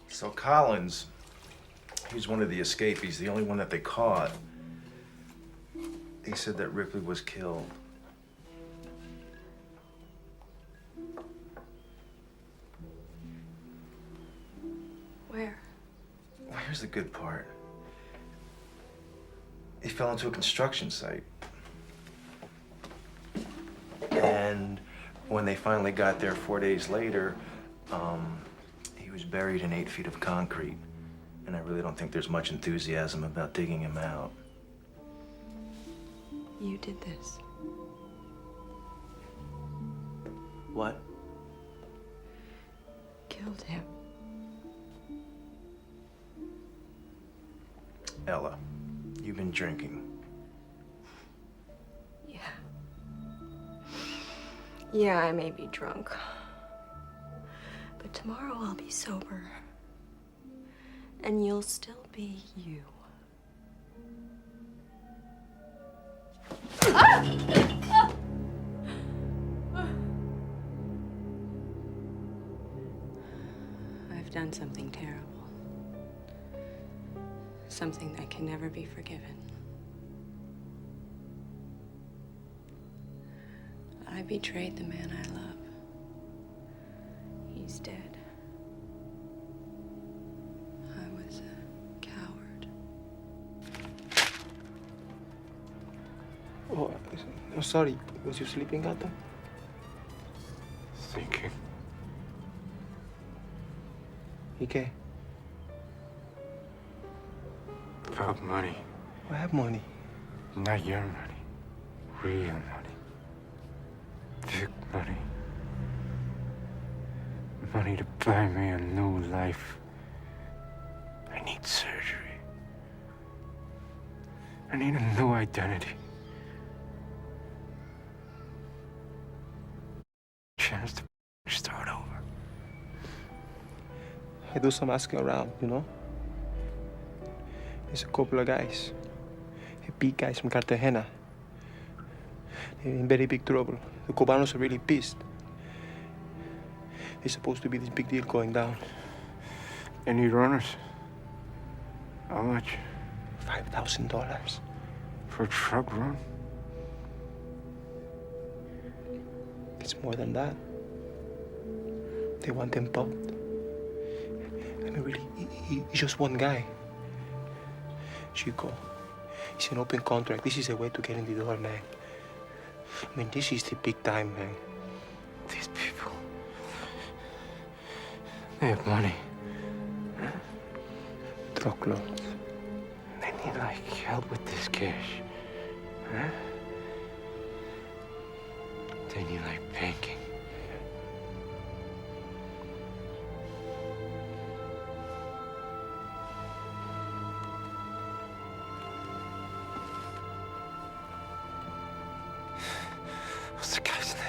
[SPEAKER 6] So Collins, he was one of the escapees, the only one that they caught. He said that Ripley was killed.
[SPEAKER 3] Where?
[SPEAKER 6] Well, here's the good part. He fell into a construction site. And when they finally got there 4 days later, he was buried in 8 feet of concrete. And I really don't think there's much enthusiasm about digging him out.
[SPEAKER 3] You did this.
[SPEAKER 6] What?
[SPEAKER 3] Killed him.
[SPEAKER 6] Ella, you've been drinking.
[SPEAKER 3] Yeah. Yeah, I may be drunk. But tomorrow I'll be sober. And you'll still be you. I've done something terrible. Something that can never be forgiven. I betrayed the man I love. He's dead. I was a coward.
[SPEAKER 4] Oh, I'm sorry. Was you sleeping, Gato?
[SPEAKER 15] Thinking.
[SPEAKER 4] ¿Y qué?
[SPEAKER 15] About money.
[SPEAKER 4] I have money.
[SPEAKER 15] Not your money. Real money. Big money. Money to buy me a new life. I need surgery. I need a new identity. Chance to start over.
[SPEAKER 4] I do some asking around, you know? There's a couple of guys. Big guys from Cartagena. They're in very big trouble. The Cubanos are really pissed. There's supposed to be this big deal going down.
[SPEAKER 15] Any runners? How much?
[SPEAKER 4] $5,000.
[SPEAKER 15] For a truck run?
[SPEAKER 4] It's more than that. They want them both. I mean, really, he's just one guy. Chico, it's an open contract. This is a way to get in the door, man. I mean, this is the big time, man.
[SPEAKER 15] These people. They have money.
[SPEAKER 4] Truckloads. They need need like help with this cash. Huh? They need like banking. What's the guy's name?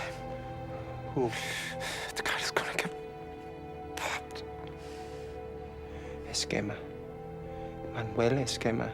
[SPEAKER 4] Who? The guy that's gonna get popped. Esquema. Manuel Esquema.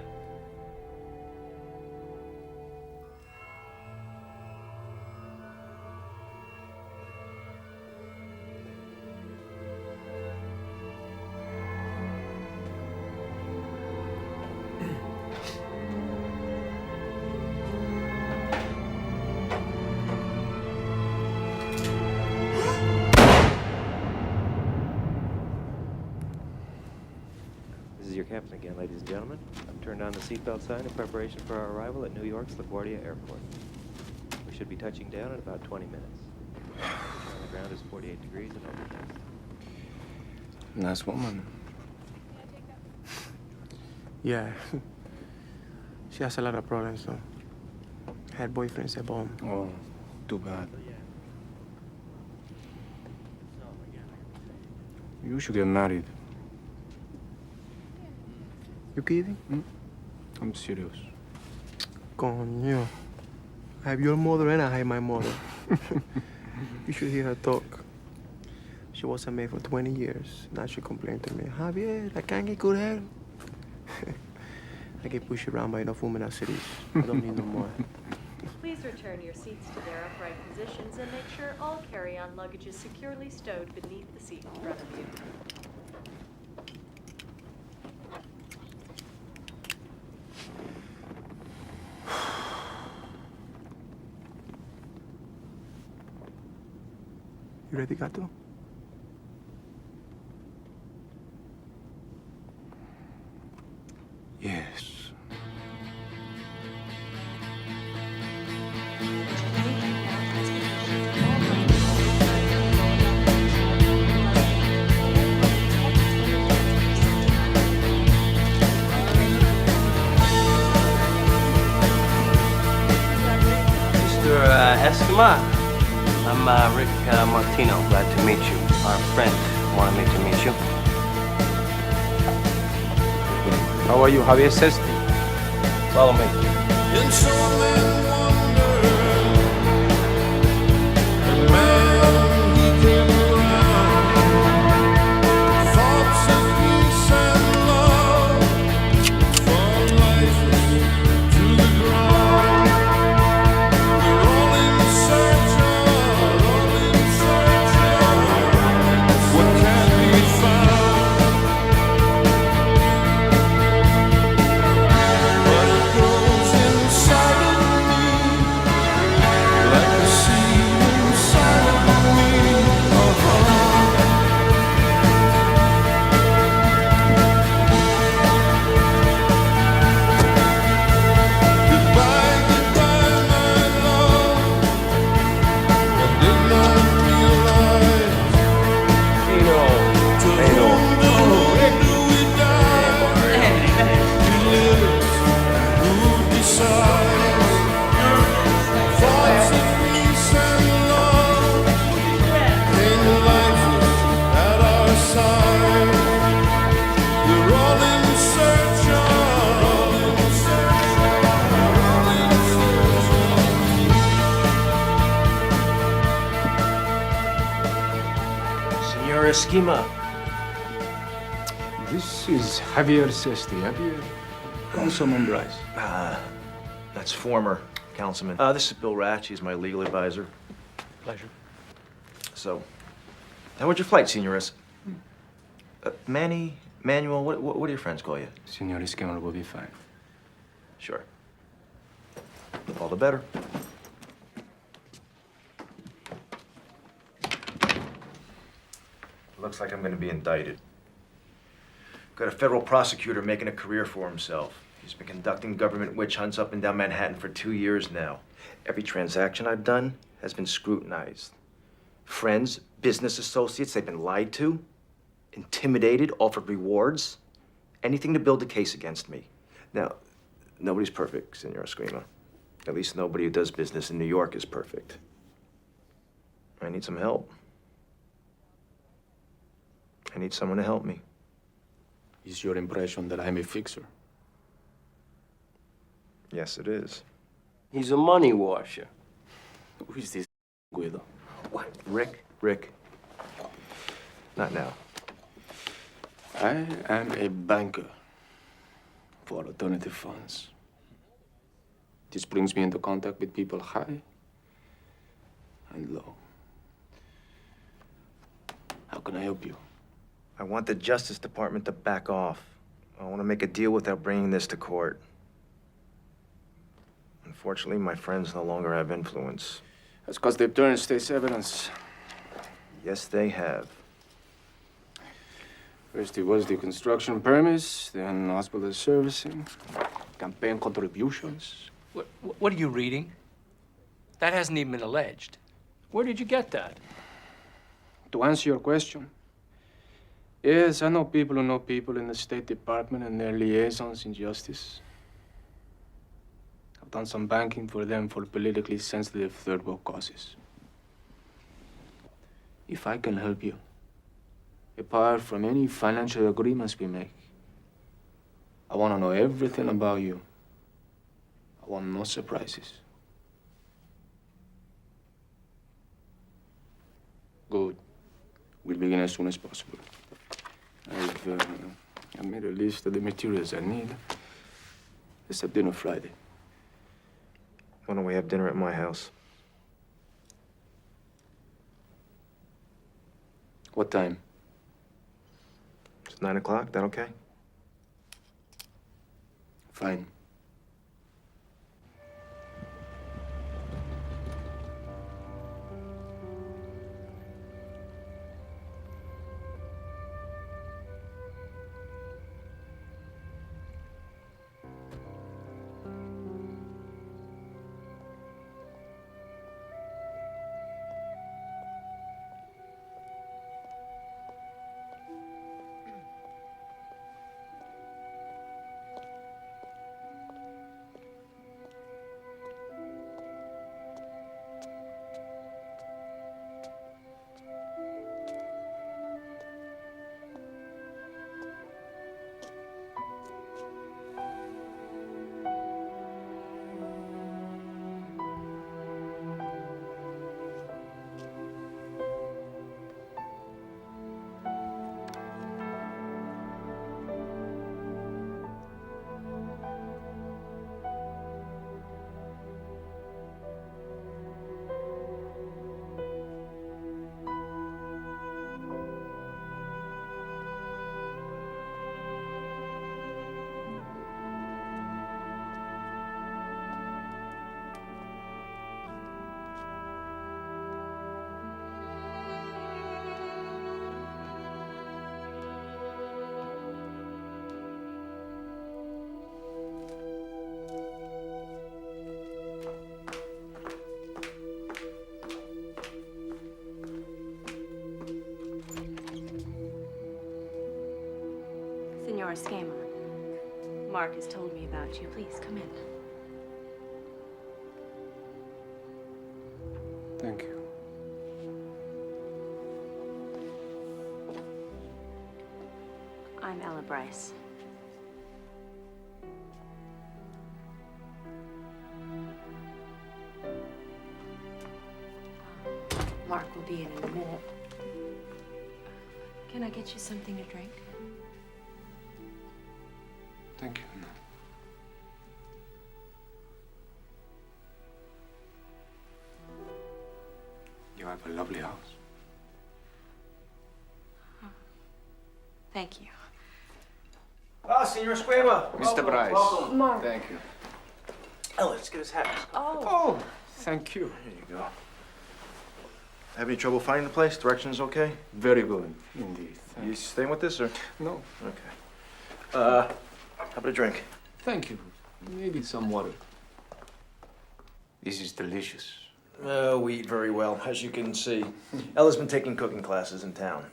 [SPEAKER 2] This is your captain again, ladies and gentlemen. I've turned on the seatbelt sign in preparation for our arrival at New York's LaGuardia Airport. We should be touching down in about 20 minutes. Temperature on the ground is 48 degrees and overcast.
[SPEAKER 5] Nice woman.
[SPEAKER 4] Yeah. She has a lot of problems, though. Her boyfriend's a bomb.
[SPEAKER 5] Oh, too bad. You should get married.
[SPEAKER 4] You kidding?
[SPEAKER 5] I'm serious.
[SPEAKER 4] Coño. I have your mother and I have my mother. You should hear her talk. She wasn't married for 20 years. Now she complained to me, Javier, I can't get good head. I get pushed around by enough women in our cities. I don't need no more.
[SPEAKER 7] Please return your seats to their upright positions and make sure all carry-on luggage is securely stowed beneath the seat in front of you.
[SPEAKER 4] You ready, Gato?
[SPEAKER 5] Yes.
[SPEAKER 8] Mr. Escamar, I'm Rick Martino. Glad to meet you. Our friend wanted me to meet you.
[SPEAKER 4] How are you, Javier Sesti?
[SPEAKER 8] Follow me.
[SPEAKER 1] And so men wonder, the man he came around, thoughts of peace and love, for life to the ground. We're all in search of what can't be found. But it grows inside of me, like a seed inside of me. Goodbye, goodbye, my love. I did not realize to whom do we die? He lives, who decides? Thoughts of peace and love, and life is at our side. We're all in search
[SPEAKER 8] Senor Esquema.
[SPEAKER 5] This is Javier Sesti. Javier, Councilman Bryce.
[SPEAKER 16] That's former councilman. This is Bill Ratch. He's my legal advisor.
[SPEAKER 4] Pleasure.
[SPEAKER 16] So, how was your flight, Senoris? Manny, Manuel, what do your friends call you?
[SPEAKER 5] Senor Esquema will be fine.
[SPEAKER 16] Sure. All the better. Looks like I'm gonna be indicted. Got a federal prosecutor making a career for himself. He's been conducting government witch hunts up and down Manhattan for 2 years now. Every transaction I've done has been scrutinized. Friends, business associates, they've been lied to, intimidated, offered rewards, anything to build a case against me. Now, Nobody's perfect, Senor Escrima. At least nobody who does business in New York is perfect. I need some help. I need someone to help me.
[SPEAKER 5] Is your impression that I'm a fixer?
[SPEAKER 16] Yes, it is.
[SPEAKER 13] He's a money washer.
[SPEAKER 5] Who is this Guido?
[SPEAKER 16] What? Rick. Not now.
[SPEAKER 5] I am a banker for alternative funds. This brings me into contact with people high and low. How can I help you?
[SPEAKER 16] I want the Justice Department to back off. I want to make a deal without bringing this to court. Unfortunately, my friends no longer have influence.
[SPEAKER 5] That's because they've turned state's evidence.
[SPEAKER 16] Yes, they have.
[SPEAKER 5] First it was the construction permits, then hospital servicing, campaign contributions.
[SPEAKER 17] What are you reading? That hasn't even been alleged. Where did you get that?
[SPEAKER 5] To answer your question, yes, I know people who know people in the State Department and their liaisons in justice. I've done some banking for them for politically sensitive third world causes. If I can help you, apart from any financial agreements we make, I want to know everything about you. I want no surprises. Good. We'll begin as soon as possible. I've made a list of the materials I need, except dinner Friday.
[SPEAKER 16] Why don't we have dinner at my house?
[SPEAKER 5] What time?
[SPEAKER 16] It's 9 o'clock. That okay?
[SPEAKER 5] Fine.
[SPEAKER 3] Senor Esquema, Mark has told me about you. Please, come in.
[SPEAKER 5] Thank you.
[SPEAKER 3] I'm Ella Bryce. Mark will be in a minute. Can I get you something to drink?
[SPEAKER 5] Thank you. You have a lovely house.
[SPEAKER 3] Thank you.
[SPEAKER 16] Ah, Senor Escrima.
[SPEAKER 5] Mr. Bryce.
[SPEAKER 16] Welcome.
[SPEAKER 3] Mark.
[SPEAKER 5] Thank you.
[SPEAKER 16] Oh, let's get his hat.
[SPEAKER 5] Oh, thank you.
[SPEAKER 16] Here you go. Have any trouble finding the place? Directions okay?
[SPEAKER 5] Very good, indeed.
[SPEAKER 16] You staying with this, or?
[SPEAKER 5] No.
[SPEAKER 16] Okay. How about a drink?
[SPEAKER 5] Thank you. Maybe some water. This is delicious.
[SPEAKER 16] We eat very well, as you can see. Ella's been taking cooking classes in town.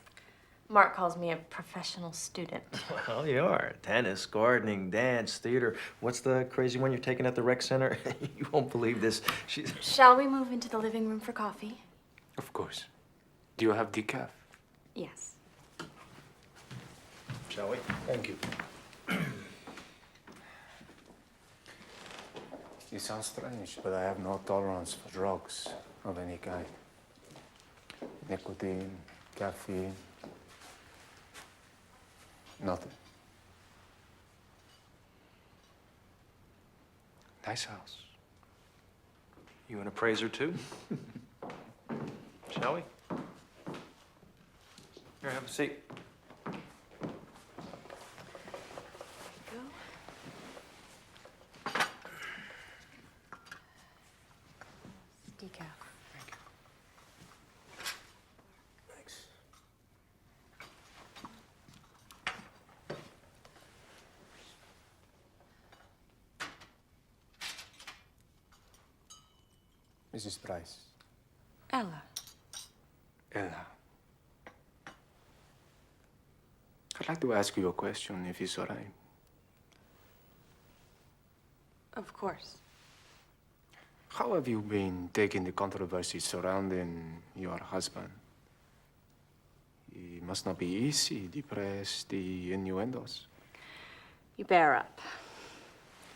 [SPEAKER 7] Mark calls me a professional student.
[SPEAKER 16] Well, you are. Tennis, gardening, dance, theater. What's the crazy one you're taking at the rec center? You won't believe this. She's...
[SPEAKER 7] Shall we move into the living room for coffee?
[SPEAKER 15] Of course. Do you have decaf?
[SPEAKER 7] Yes.
[SPEAKER 16] Shall we?
[SPEAKER 15] Thank you. It sounds strange, but I have no tolerance for drugs of any kind. Nicotine, caffeine, nothing. Nice house.
[SPEAKER 16] You an appraiser too? Shall we? Here, have a seat.
[SPEAKER 7] Decaf.
[SPEAKER 16] Thanks.
[SPEAKER 15] Mrs. Price.
[SPEAKER 7] Ella.
[SPEAKER 15] Ella. I'd like to ask you a question, if it's all right.
[SPEAKER 7] Of course.
[SPEAKER 15] How have you been taking the controversy surrounding your husband? It must not be easy, the press, the innuendos.
[SPEAKER 7] You bear up.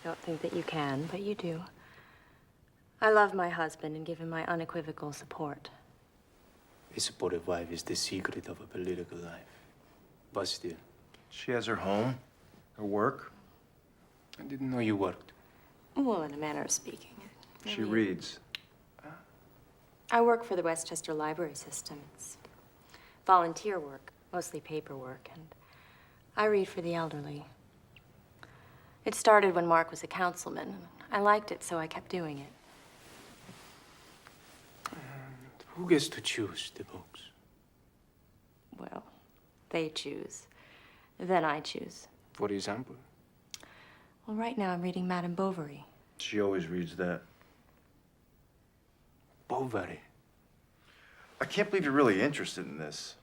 [SPEAKER 7] Don't think that you can, but you do. I love my husband and give him my unequivocal support.
[SPEAKER 15] A supportive wife is the secret of a political life. But still.
[SPEAKER 16] She has her home, her work.
[SPEAKER 15] I didn't know you worked.
[SPEAKER 7] Well, in a manner of speaking.
[SPEAKER 16] She reads.
[SPEAKER 7] I work for the Westchester Library System. It's volunteer work, mostly paperwork, and I read for the elderly. It started when Mark was a councilman. I liked it, so I kept doing it.
[SPEAKER 15] And who gets to choose the books?
[SPEAKER 7] Well, they choose. Then I choose.
[SPEAKER 15] For example?
[SPEAKER 7] Well, right now I'm reading Madame Bovary.
[SPEAKER 16] She always reads that.
[SPEAKER 15] Bovary?
[SPEAKER 16] I can't believe you're really interested in this.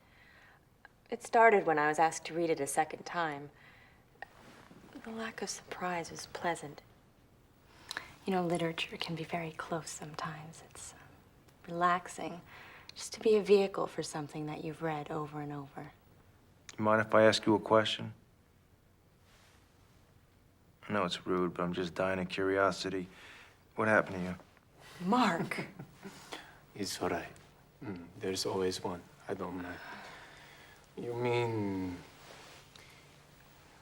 [SPEAKER 7] It started when I was asked to read it a second time. The lack of surprise was pleasant. You know, literature can be very close sometimes. It's relaxing just to be a vehicle for something that you've read over and over.
[SPEAKER 16] You mind if I ask you a question? I know it's rude, but I'm just dying of curiosity. What happened to you?
[SPEAKER 7] Mark!
[SPEAKER 15] It's all right. There's always one. I don't mind. You mean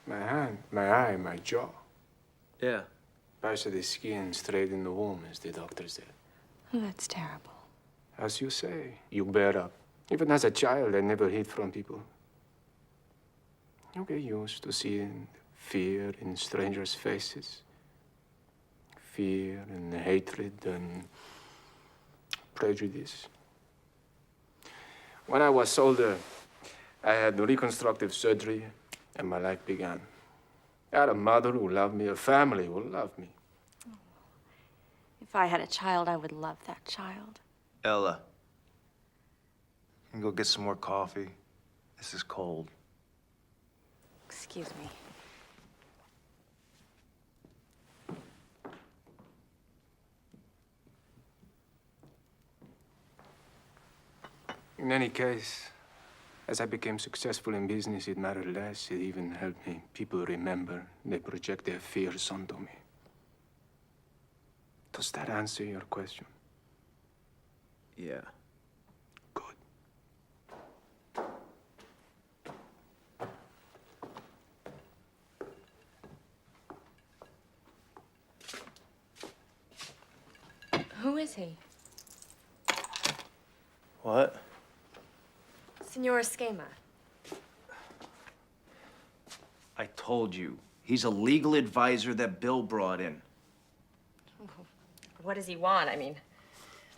[SPEAKER 15] my hand, my eye, my jaw?
[SPEAKER 16] Yeah.
[SPEAKER 15] Parts of the skin straight in the womb, as the doctor said.
[SPEAKER 7] Oh, that's terrible.
[SPEAKER 15] As you say, you bear up. Even as a child, I never hid from people. You get used to seeing fear in strangers' faces. Fear and hatred and prejudice. When I was older, I had reconstructive surgery and my life began. I had a mother who loved me, a family who loved me.
[SPEAKER 7] If I had a child, I would love that child.
[SPEAKER 16] Ella. Can you go get some more coffee? This is cold.
[SPEAKER 7] Excuse me.
[SPEAKER 15] In any case, as I became successful in business, it mattered less. It even helped me. People remember. They project their fears onto me. Does that answer your question?
[SPEAKER 16] Yeah.
[SPEAKER 15] Good.
[SPEAKER 7] Who is he?
[SPEAKER 16] What?
[SPEAKER 7] Signor Schema.
[SPEAKER 16] I told you. He's a legal advisor that Bill brought in.
[SPEAKER 7] What does he want? I mean,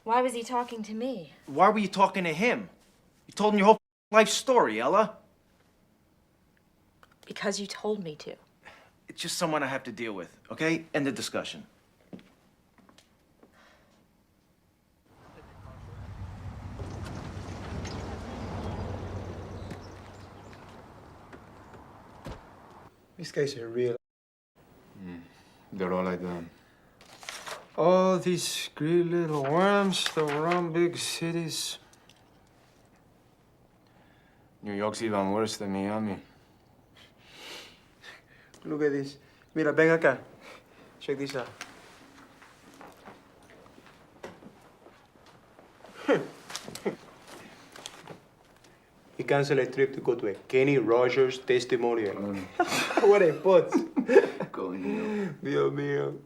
[SPEAKER 7] why was he talking to me?
[SPEAKER 16] Why were you talking to him? You told him your whole life story, Ella.
[SPEAKER 7] Because you told me to.
[SPEAKER 16] It's just someone I have to deal with, okay? End the discussion.
[SPEAKER 4] These guys are real.
[SPEAKER 5] They're all like that. All these great little worms that run big cities. New York's even worse than Miami.
[SPEAKER 4] Look at this. Mira, ven acá. Check this out. He canceled a trip to go to a Kenny Rogers testimonial. What a putz.
[SPEAKER 5] Coño.
[SPEAKER 4] Dios mío.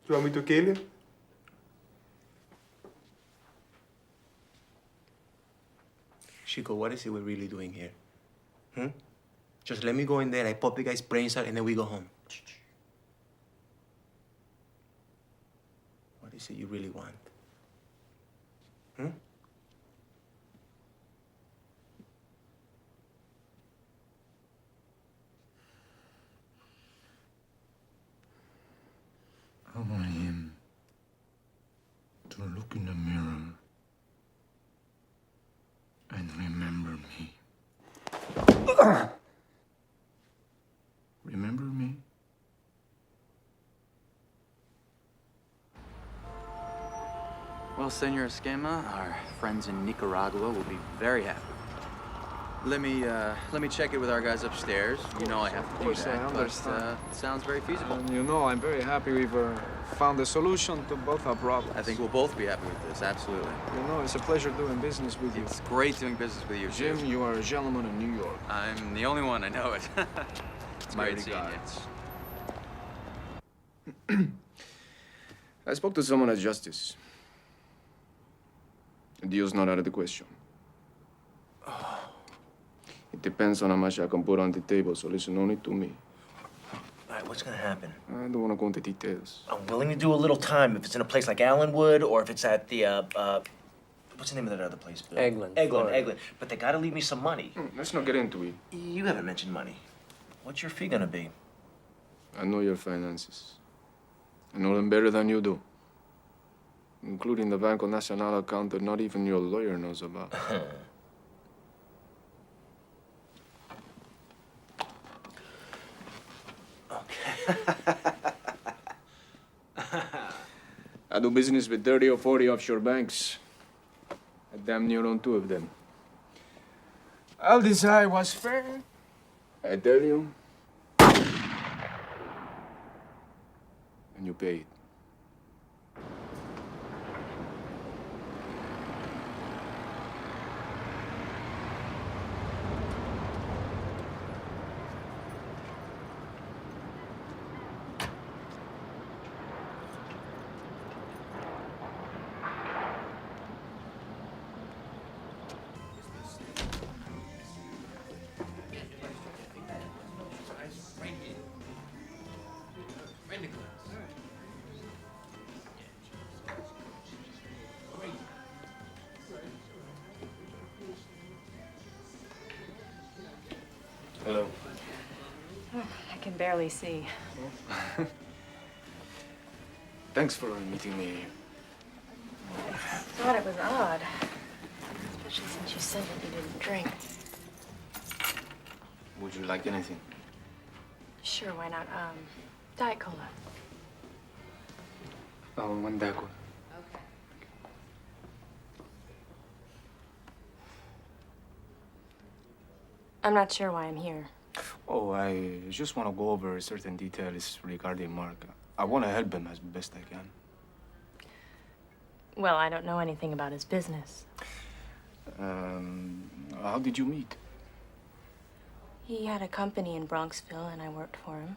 [SPEAKER 4] You want me to kill him? Chico, what is it we're really doing here? Hmm? Just let me go in there, I pop the guy's brains out, and then we go home. What is it you really want? Hmm?
[SPEAKER 15] I want him to look in the mirror and remember me. Remember me?
[SPEAKER 18] Well, Senor Esquema, our friends in Nicaragua will be very happy. Let me check it with our guys upstairs. You know I have to do
[SPEAKER 5] course, I
[SPEAKER 18] that, but
[SPEAKER 5] understand.
[SPEAKER 18] it sounds very feasible.
[SPEAKER 5] And you know, I'm very happy we've found a solution to both our problems.
[SPEAKER 18] I think we'll both be happy with this, absolutely.
[SPEAKER 5] You know, it's a pleasure doing business with you.
[SPEAKER 18] It's great doing business with you,
[SPEAKER 5] Jim,
[SPEAKER 18] too.
[SPEAKER 5] you are a gentleman in New York.
[SPEAKER 18] I'm the only one, I know it. It's
[SPEAKER 5] My
[SPEAKER 18] great seeing you.
[SPEAKER 5] I spoke to someone at Justice. The deal's not out of the question. It depends on how much I can put on the table, so listen only to me.
[SPEAKER 16] All right, what's gonna happen?
[SPEAKER 5] I don't want to go into details.
[SPEAKER 16] I'm willing to do a little time if it's in a place like Allenwood or if it's at the, what's the name of that other place, Bill?
[SPEAKER 4] Eglin,
[SPEAKER 16] Eglin,
[SPEAKER 4] Florida.
[SPEAKER 16] Eglin. But they gotta leave me some money.
[SPEAKER 5] Let's not get into it.
[SPEAKER 16] You haven't mentioned money. What's your fee gonna be?
[SPEAKER 5] I know your finances. I know them better than you do. Including the Banco Nacional account that not even your lawyer knows about. I do business with 30 or 40 offshore banks. I damn near own 2 of them. I'll decide what's fair. I tell you. And you pay it. Hello.
[SPEAKER 7] I can barely see.
[SPEAKER 5] Thanks for meeting me.
[SPEAKER 7] Thought it was odd. Especially since you said that you didn't drink.
[SPEAKER 5] Would you like anything?
[SPEAKER 7] Sure, why not? Diet Cola.
[SPEAKER 5] Oh, one daco.
[SPEAKER 7] Okay. I'm not sure why I'm here.
[SPEAKER 5] Oh, I just want to go over certain details regarding Mark. I want to help him as best I can.
[SPEAKER 7] Well, I don't know anything about his business.
[SPEAKER 5] How did you meet?
[SPEAKER 7] He had a company in Bronxville, and I worked for him.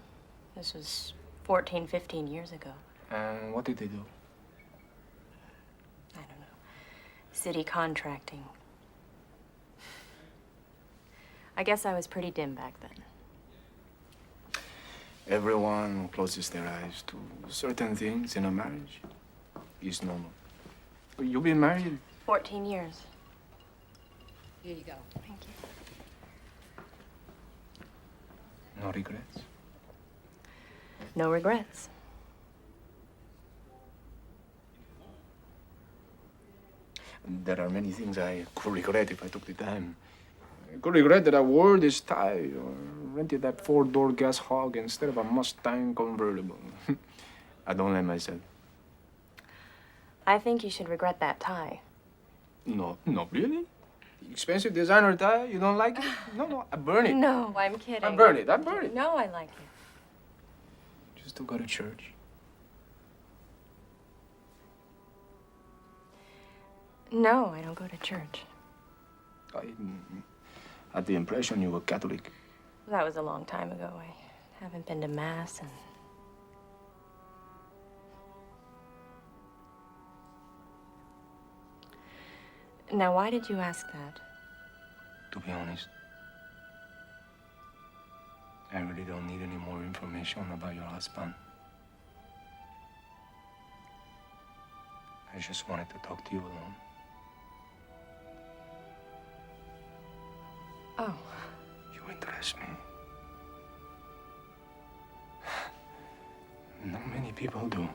[SPEAKER 7] This was 14, 15 years ago.
[SPEAKER 5] And what did they do?
[SPEAKER 7] I don't know. City contracting. I guess I was pretty dim back then.
[SPEAKER 5] Everyone closes their eyes to certain things in a marriage. It's normal. You've been married?
[SPEAKER 7] 14 years.
[SPEAKER 10] Here you go.
[SPEAKER 7] Thank you.
[SPEAKER 5] No regrets?
[SPEAKER 7] No regrets.
[SPEAKER 5] There are many things I could regret if I took the time. I could regret that I wore this tie or rented that four-door gas hog instead of a Mustang convertible. I don't let myself.
[SPEAKER 7] I think you should regret that tie.
[SPEAKER 5] No, no, really? Expensive designer tie? You don't like it? No, I burn it.
[SPEAKER 7] No, I'm kidding.
[SPEAKER 5] I burn it.
[SPEAKER 7] No, I like it.
[SPEAKER 5] Just to go to church.
[SPEAKER 7] No, I don't go to church.
[SPEAKER 5] I had the impression you were Catholic.
[SPEAKER 7] That was a long time ago. I haven't been to Mass and... Now, why did you ask that?
[SPEAKER 5] To be honest, I really don't need any more information about your husband. I just wanted to talk to you alone.
[SPEAKER 7] Oh.
[SPEAKER 5] You interest me. Not many people do.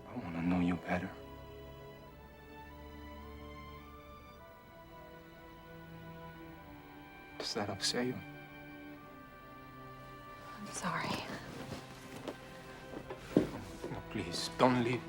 [SPEAKER 5] I want to know you better. Does that upset you?
[SPEAKER 7] I'm sorry.
[SPEAKER 5] No, please, don't leave.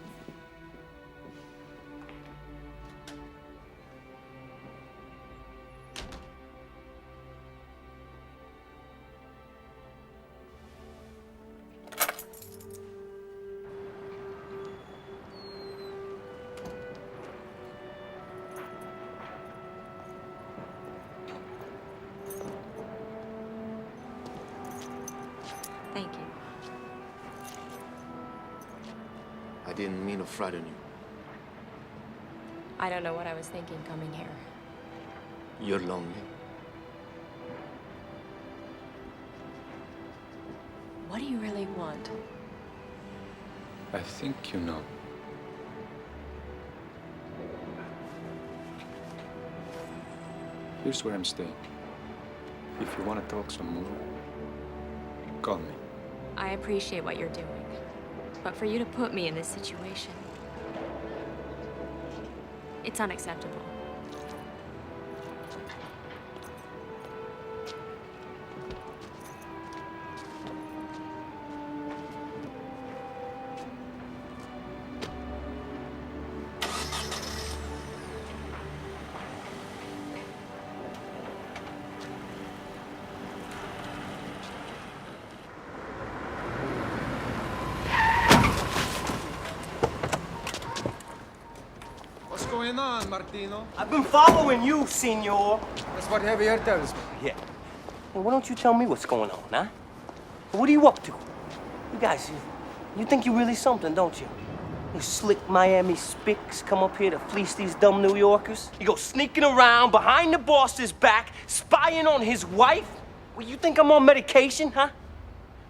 [SPEAKER 7] Thank you.
[SPEAKER 14] I didn't mean to frighten you.
[SPEAKER 7] I don't know what I was thinking coming here.
[SPEAKER 14] You're lonely.
[SPEAKER 7] What do you really want?
[SPEAKER 5] I think you know. Here's where I'm staying. If you want to talk some more, call me.
[SPEAKER 7] I appreciate what you're doing. But for you to put me in this situation, it's unacceptable.
[SPEAKER 4] What's going on, Martino?
[SPEAKER 19] I've been following you, senor.
[SPEAKER 4] That's what Javier tells me.
[SPEAKER 19] Yeah. Well, why don't you tell me what's going on, huh? What are you up to? You guys, you think you're really something, don't you? You slick Miami spicks come up here to fleece these dumb New Yorkers? You go sneaking around behind the boss's back, spying on his wife? Well, you think I'm on medication, huh?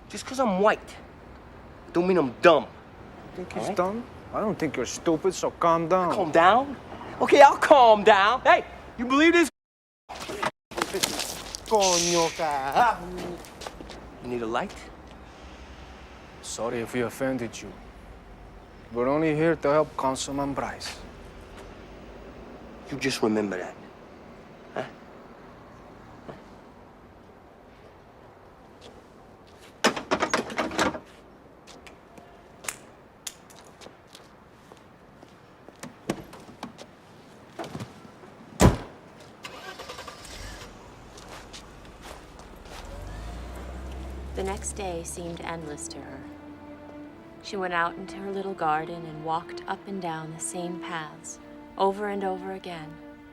[SPEAKER 19] Just because I'm white, don't mean I'm dumb.
[SPEAKER 5] Think he's dumb? I don't think you're stupid, so calm down.
[SPEAKER 19] Calm down? Okay, I'll calm down. Hey, you believe this? Coño, carajo. You need a light?
[SPEAKER 5] Sorry if we offended you. We're only here to help Councilman Bryce.
[SPEAKER 19] You just remember that. Huh?
[SPEAKER 7] The next day seemed endless to her. She went out into her little garden and walked up and down the same paths, over and over again,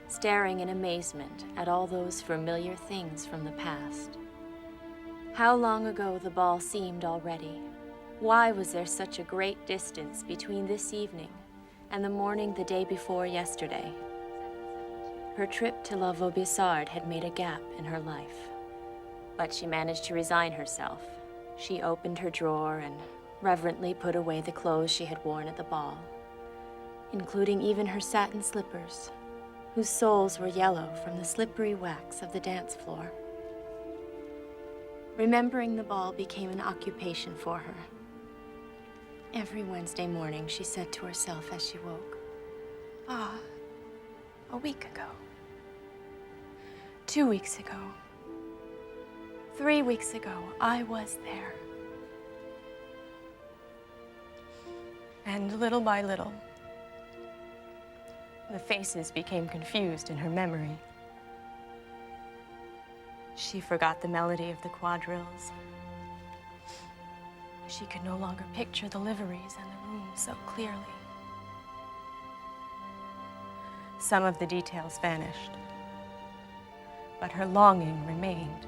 [SPEAKER 7] staring in amazement at all those familiar things from the past. How long ago the ball seemed already. Why was there such a great distance between this evening and the morning the day before yesterday? Her trip to La Vaubyessard had made a gap in her life. But she managed to resign herself. She opened her drawer and reverently put away the clothes she had worn at the ball, including even her satin slippers, whose soles were yellow from the slippery wax of the dance floor. Remembering the ball became an occupation for her. Every Wednesday morning, she said to herself as she woke, A week ago. 2 weeks ago. 3 weeks ago, I was there. And little by little, the faces became confused in her memory. She forgot the melody of the quadrilles. She could no longer picture the liveries and the rooms so clearly. Some of the details vanished, but her longing remained.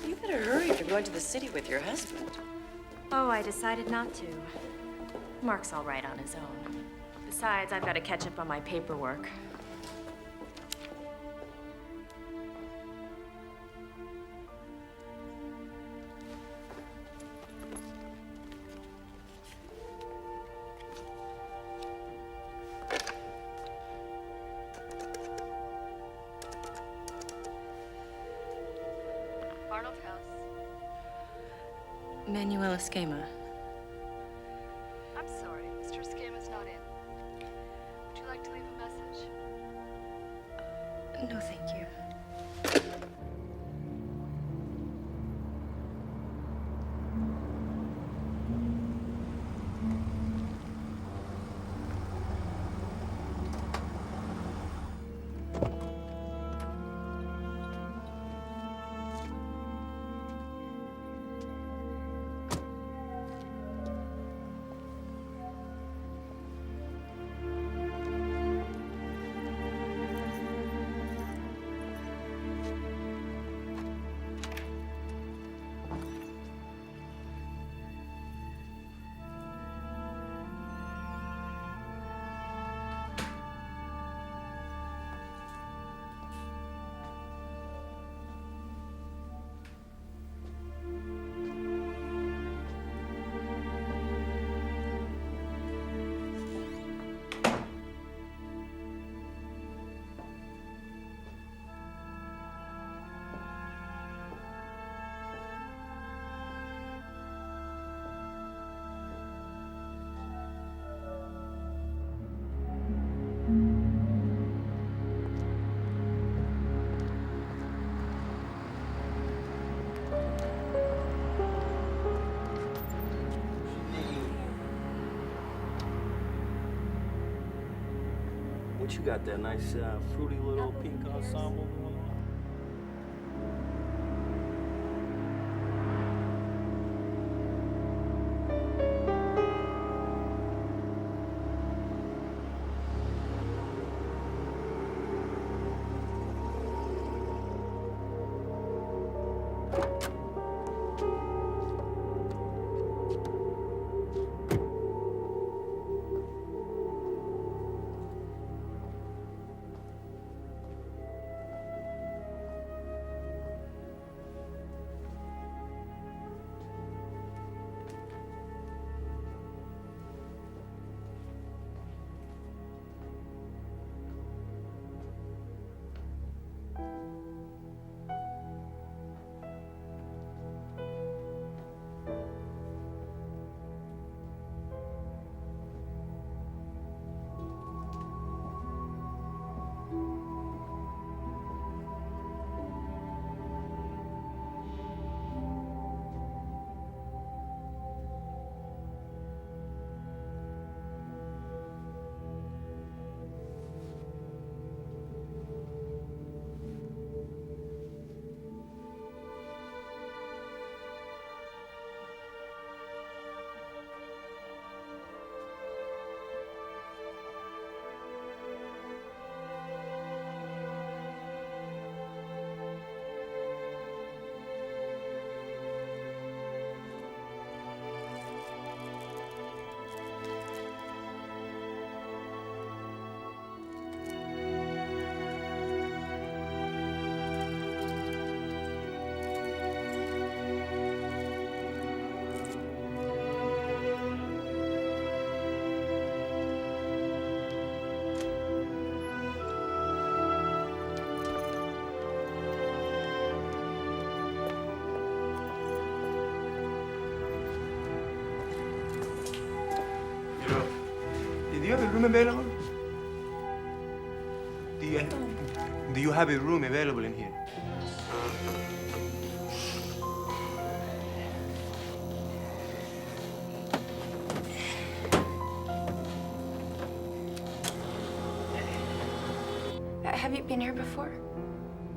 [SPEAKER 20] You better hurry if you're going to the city with your husband.
[SPEAKER 7] Oh, I decided not to. Mark's all right on his own. Besides, I've got to catch up on my paperwork.
[SPEAKER 20] Arnold House.
[SPEAKER 7] Manuel Esquema.
[SPEAKER 20] I'm sorry, Mr. Escama's not in. Would you like to leave a message?
[SPEAKER 7] No, thank you.
[SPEAKER 19] What you got there? Nice, fruity little pink ensemble going on?
[SPEAKER 4] have a room available? Do you have a room available in here?
[SPEAKER 7] Have you been here before?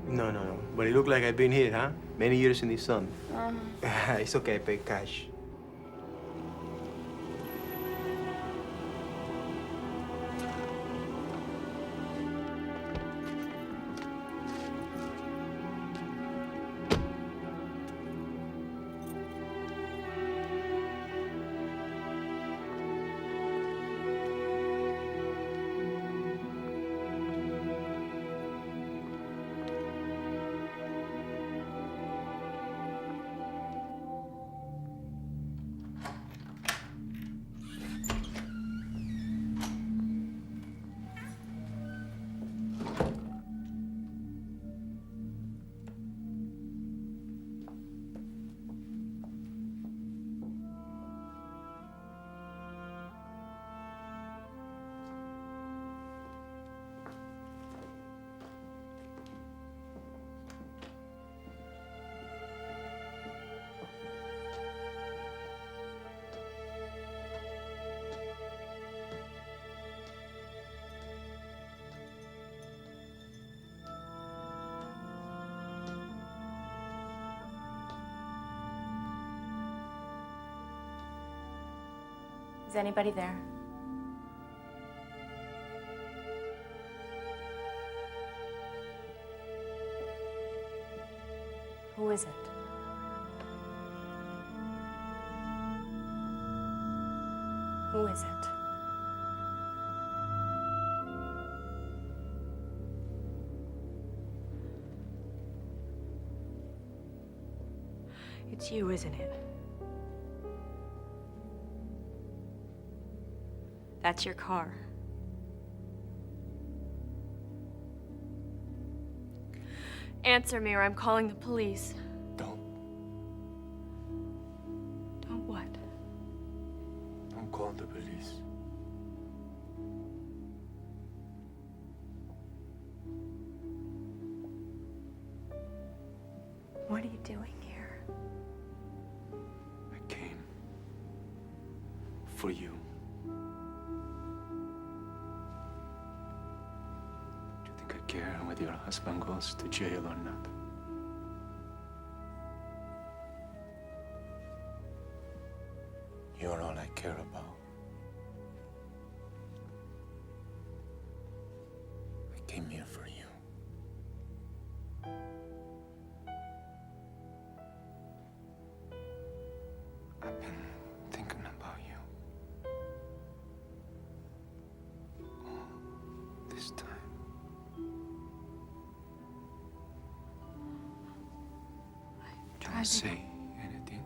[SPEAKER 4] No. But it looked like I've been here, huh? Many years in the sun. It's okay, I pay cash.
[SPEAKER 7] Is anybody there? Who is it? Who is it?
[SPEAKER 3] It's you, isn't it? That's your car. Answer me or I'm calling the police.
[SPEAKER 15] Don't.
[SPEAKER 3] Don't what?
[SPEAKER 15] Don't call the police.
[SPEAKER 3] What are you doing here?
[SPEAKER 15] I came for you. Do you think I care whether your husband goes to jail or not? You're all I care about. I came here for you. I've been thinking about you all this time. Don't say anything.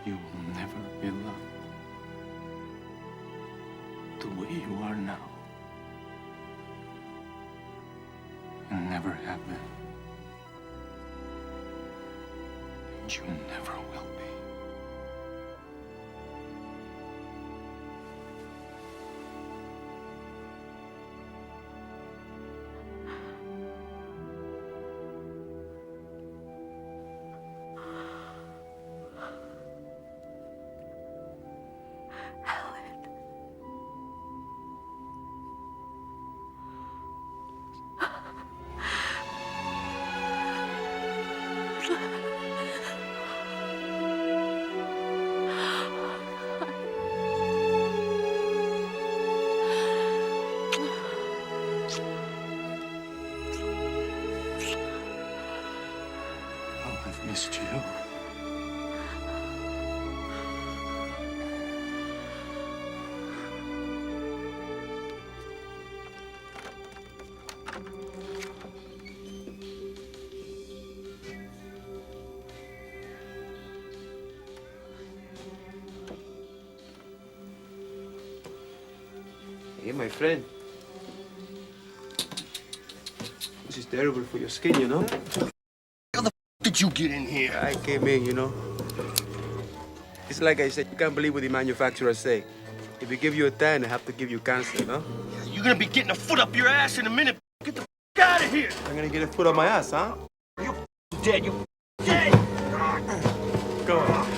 [SPEAKER 15] You will never be loved the way you are now. You never have been. And you never will be.
[SPEAKER 4] Hey, my friend. This is terrible for your skin, you know?
[SPEAKER 19] How the did you get in here?
[SPEAKER 4] I came in, you know? It's like I said, you can't believe what the manufacturers say. If we give you a tan, they have to give you cancer, no?
[SPEAKER 19] You're gonna be getting a foot up your ass in a minute. Get the out of here!
[SPEAKER 4] I'm gonna get a foot on my ass, huh?
[SPEAKER 19] You're dead. You're dead.
[SPEAKER 4] Go on.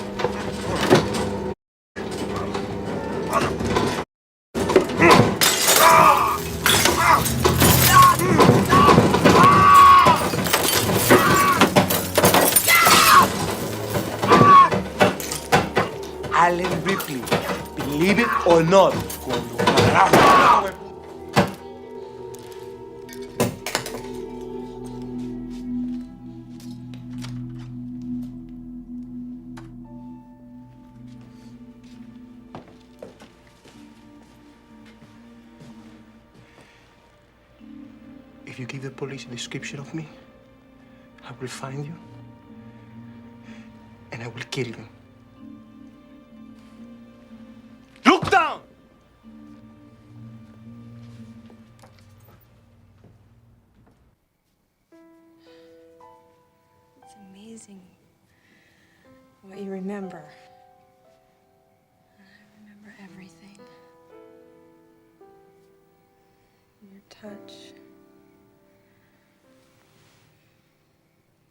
[SPEAKER 4] Alan Ripley, believe it or not, con lo carajo. If you give the police a description of me, I will find you and I will kill you. Look down!
[SPEAKER 3] It's amazing what you remember. I remember everything. Your touch.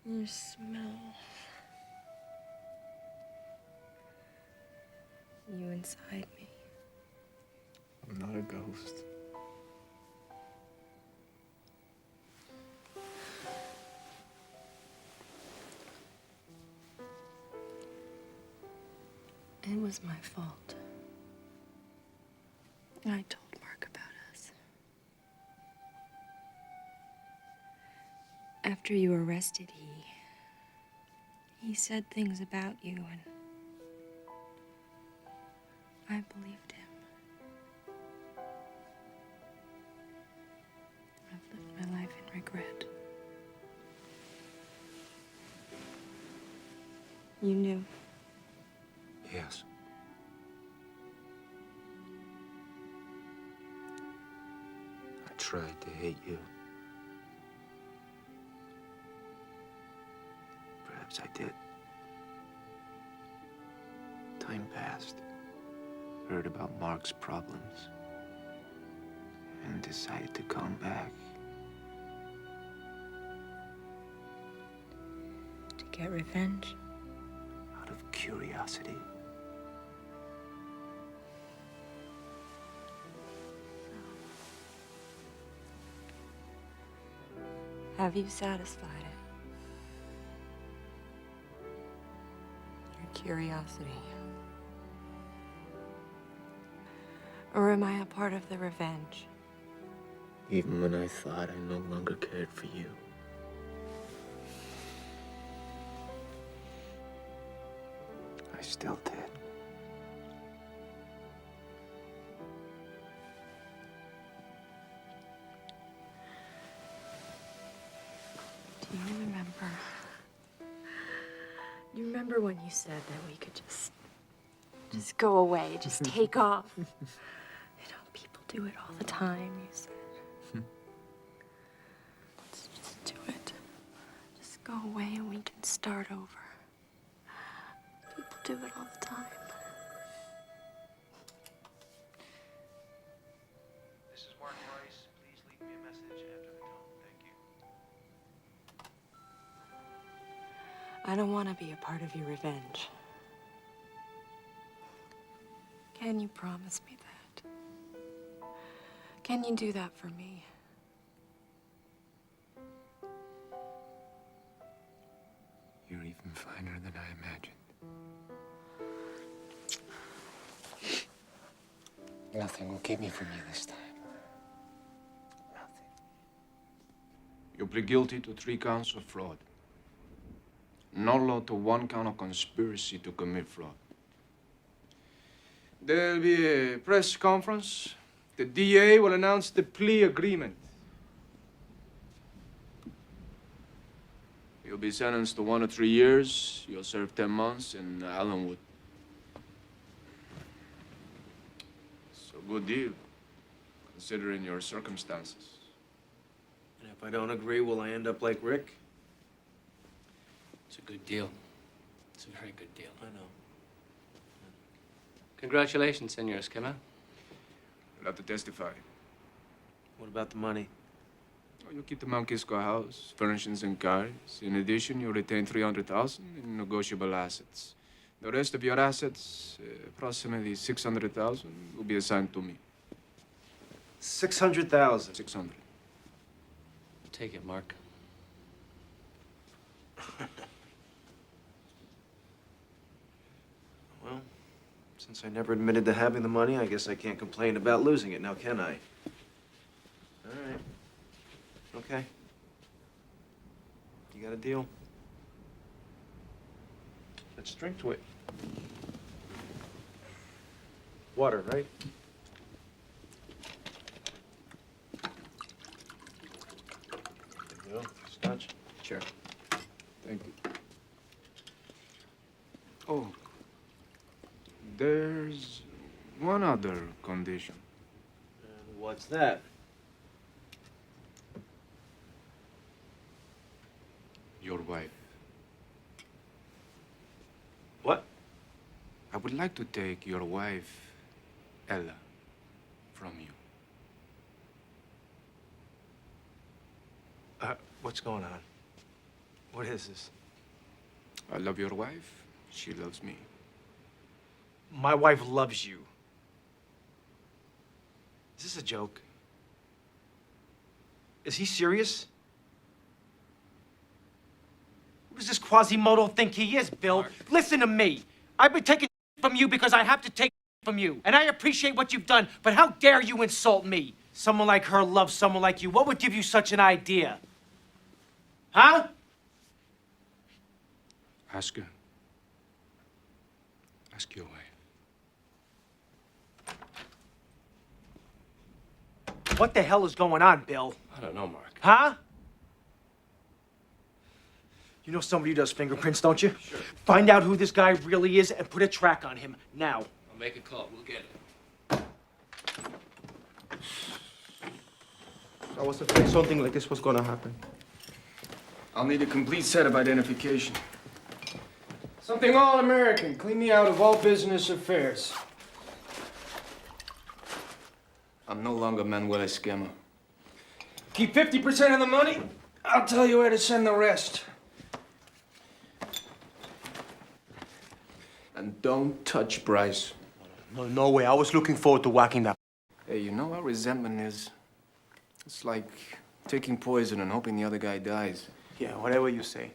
[SPEAKER 3] Your smell. You inside me.
[SPEAKER 5] I'm not a ghost.
[SPEAKER 3] It was my fault. I told Mark about us. After you were arrested, he said things about you, and I believed him. I've lived my life in regret. You knew.
[SPEAKER 5] Yes. I tried to hate you. Perhaps I did. Time passed. Heard about Mark's problems. And decided to come back.
[SPEAKER 3] To get revenge?
[SPEAKER 5] Out of curiosity.
[SPEAKER 3] Have you satisfied it? Your curiosity? Or am I a part of the revenge?
[SPEAKER 5] Even when I thought I no longer cared for you. I still did.
[SPEAKER 3] Do you remember? Do you remember when you said that we could just go away, just take off? You know, people do it all the time, you said. Let's just do it. Just go away and we can start over. People do it all the time.
[SPEAKER 16] This is Mark Rice. Please leave me a message after the tone. Thank you.
[SPEAKER 3] I don't want to be a part of your revenge. Can you promise me that? Can you do that for me?
[SPEAKER 5] You're even finer than I imagined. Nothing will keep me from you this time. Nothing.
[SPEAKER 21] You plead guilty to 3 counts of fraud. No law to 1 count of conspiracy to commit fraud. There'll be a press conference. The DA will announce the plea agreement. You'll be sentenced to 1 to 3 years. You'll serve 10 months in Allenwood. It's a good deal. considering your circumstances.
[SPEAKER 6] And if I don't agree, will I end up like Rick?
[SPEAKER 17] It's a good deal. It's a very good deal.
[SPEAKER 6] I know.
[SPEAKER 17] Congratulations, Senor Esquema.
[SPEAKER 21] You'll have to testify.
[SPEAKER 6] What about the money?
[SPEAKER 21] Oh, you'll keep the Mount Kisco house, furnishings and cars. In addition, you'll retain $300,000 in negotiable assets. The rest of your assets, approximately $600,000, will be assigned to me.
[SPEAKER 6] 600,000.
[SPEAKER 21] 600.
[SPEAKER 17] Take it, Mark.
[SPEAKER 6] Well, since I never admitted to having the money, I guess I can't complain about losing it now, can I? All right. Okay. You got a deal? Let's drink to it. Water, right? There you go. Scotch?
[SPEAKER 21] Sure. Thank you. Oh, there's one other condition.
[SPEAKER 6] And what's that?
[SPEAKER 21] Your wife.
[SPEAKER 6] What?
[SPEAKER 21] I would like to take your wife, Ella, from you.
[SPEAKER 6] What's going on? What is this?
[SPEAKER 21] I love your wife. She loves me.
[SPEAKER 6] My wife loves you. Is this a joke? Is he serious? Who does this Quasimodo think he is, Bill?
[SPEAKER 17] Mark.
[SPEAKER 6] Listen to me. I've been taking from you because I have to take from you. And I appreciate what you've done, but how dare you insult me? Someone like her loves someone like you. What would give you such an idea? Huh?
[SPEAKER 21] Ask her. Ask your wife.
[SPEAKER 6] What the hell is going on, Bill?
[SPEAKER 17] I don't know, Mark.
[SPEAKER 6] Huh? You know somebody who does fingerprints, don't you? Sure. Find out who this guy really is and put a track on him now.
[SPEAKER 17] I'll make a call. We'll get it.
[SPEAKER 6] I was afraid something like this was gonna happen.
[SPEAKER 21] I'll need a complete set of identification. Something all-American. Clean me out of all business affairs. I'm no longer Manuel Esquema. Keep 50% of the money. I'll tell you where to send the rest. And don't touch Bryce.
[SPEAKER 6] No way. I was looking forward to whacking that.
[SPEAKER 21] Hey, you know what resentment is? It's like taking poison and hoping the other guy dies.
[SPEAKER 6] Yeah, whatever you say.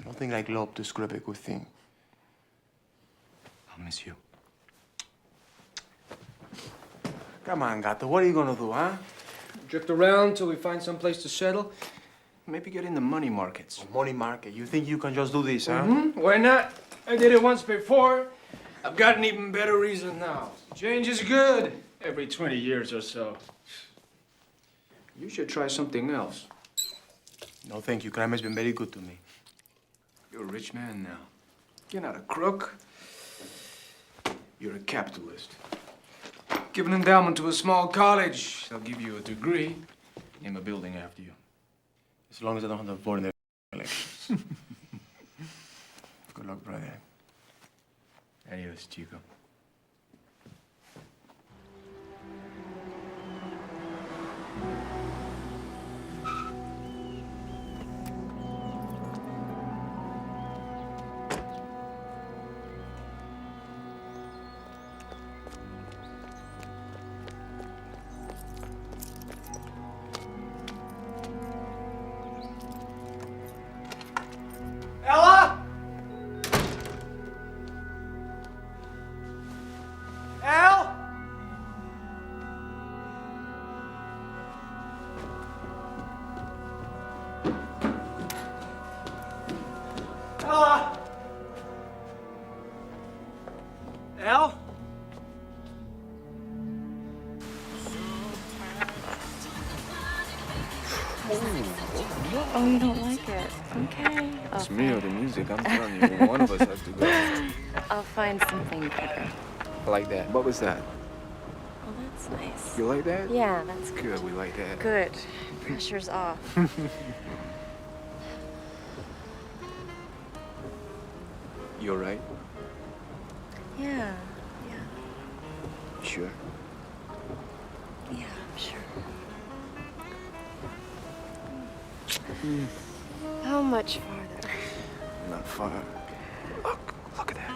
[SPEAKER 6] Nothing like love to describe a good thing.
[SPEAKER 21] I'll miss you.
[SPEAKER 6] Come on, Gato. What are you gonna do, huh?
[SPEAKER 21] Drift around till we find some place to settle. Maybe get in the money markets.
[SPEAKER 6] Money market. You think you can just do this, huh?
[SPEAKER 21] Mm-hmm. Why not? I did it once before. I've got an even better reason now. Change is good every 20 years or so. You should try something else.
[SPEAKER 6] No, thank you. Crime has been very good to me.
[SPEAKER 21] You're a rich man now. You're not a crook. You're a capitalist. Give an endowment to a small college. They'll give you a degree. Name a building after you.
[SPEAKER 6] As long as I don't have to vote in the elections. Good luck, brother.
[SPEAKER 21] Adios, chico.
[SPEAKER 6] Ella! Al? Ella? Al?
[SPEAKER 7] Oh, you don't like it? Okay.
[SPEAKER 21] It's me or the music. I'm telling you, one of us has to go.
[SPEAKER 7] I'll find something better.
[SPEAKER 21] Like that. What was that?
[SPEAKER 7] Well, That's nice.
[SPEAKER 21] You like that?
[SPEAKER 7] Yeah, that's good.
[SPEAKER 21] Good, we like that.
[SPEAKER 7] Good. Pressure's off.
[SPEAKER 21] You all right?
[SPEAKER 7] Yeah,
[SPEAKER 21] Sure.
[SPEAKER 7] yeah, I'm sure. How much farther?
[SPEAKER 21] Not far. Look at that.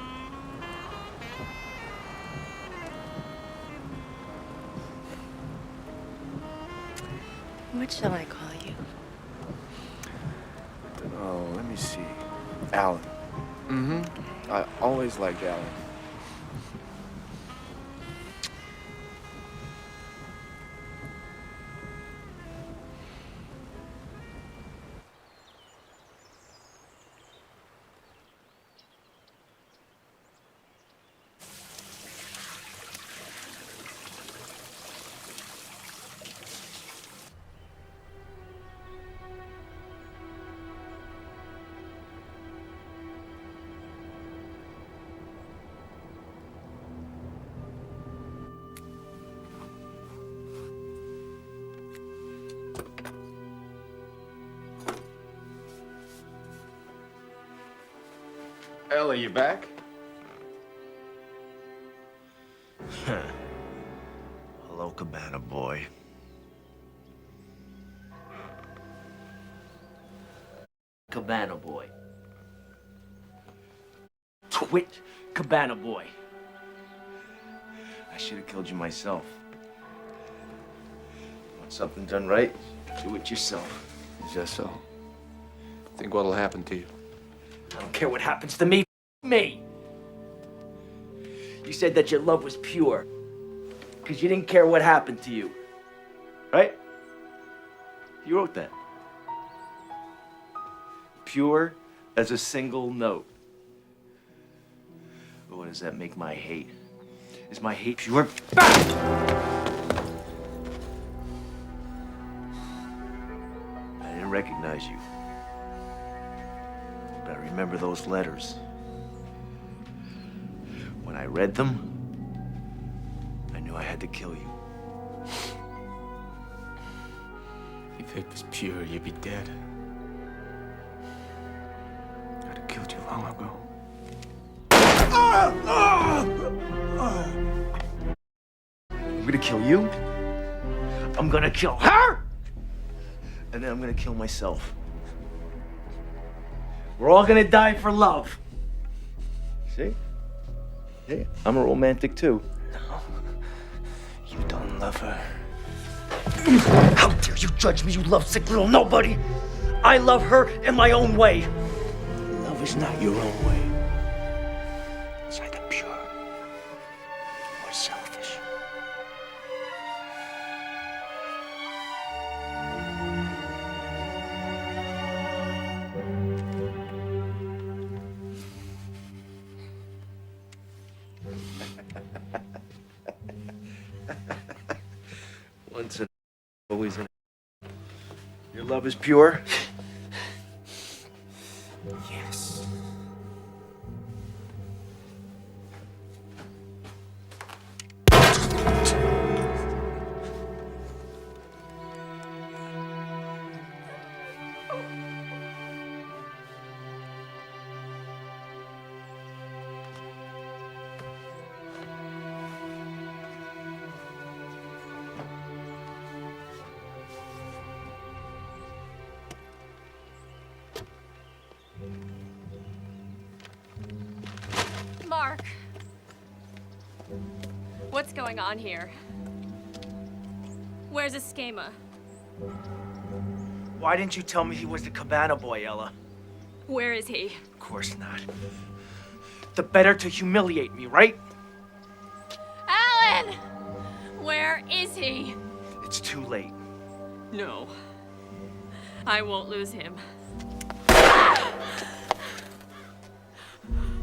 [SPEAKER 7] What shall I call you?
[SPEAKER 21] Oh, let me see. Alan. Mm-hmm. I always liked Alan. Ella, you back?
[SPEAKER 16] Hello, Cabana boy.
[SPEAKER 19] Cabana boy. Twit Cabana boy.
[SPEAKER 16] I should have killed you myself. Want something done right? Do it yourself.
[SPEAKER 21] Is that so? Think what'll happen to you?
[SPEAKER 19] I don't care what happens to me. Me. You said that your love was pure. Because you didn't care what happened to you.
[SPEAKER 16] Right? You wrote that. Pure as a single note. But what does that make my hate? Is my hate pure? I didn't recognize you. But I remember those letters. When I read them, I knew I had to kill you.
[SPEAKER 21] If it was pure, you'd be dead. I'd have killed you long ago.
[SPEAKER 16] I'm gonna kill you. I'm gonna kill her! And then I'm gonna kill myself.
[SPEAKER 19] We're all gonna die for love.
[SPEAKER 16] See? Yeah, I'm a romantic too.
[SPEAKER 19] You don't love her. How dare you judge me, you lovesick little nobody! I love her in my own way. Love is not your own way. It's either pure or selfish.
[SPEAKER 16] Once and always in. Your love is pure?
[SPEAKER 19] Yes.
[SPEAKER 9] Mark. What's going on here? Where's Istagram?
[SPEAKER 19] Why didn't you tell me he was the Cabana boy, Ella?
[SPEAKER 9] Where is he?
[SPEAKER 19] Of course not. The better to humiliate me, right?
[SPEAKER 9] Alan! Where is he?
[SPEAKER 19] It's too late.
[SPEAKER 9] No. I won't lose him.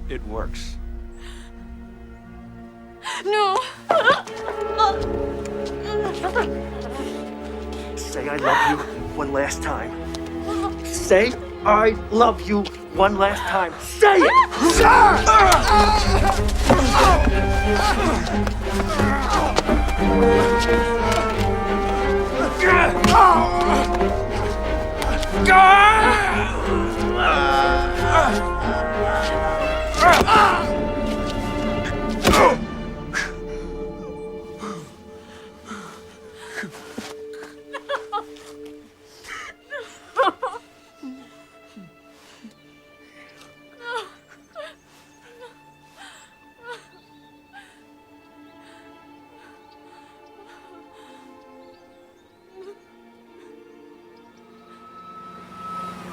[SPEAKER 16] It works.
[SPEAKER 9] No!
[SPEAKER 19] Say I love you one last time. Say I love you one last time. Say it!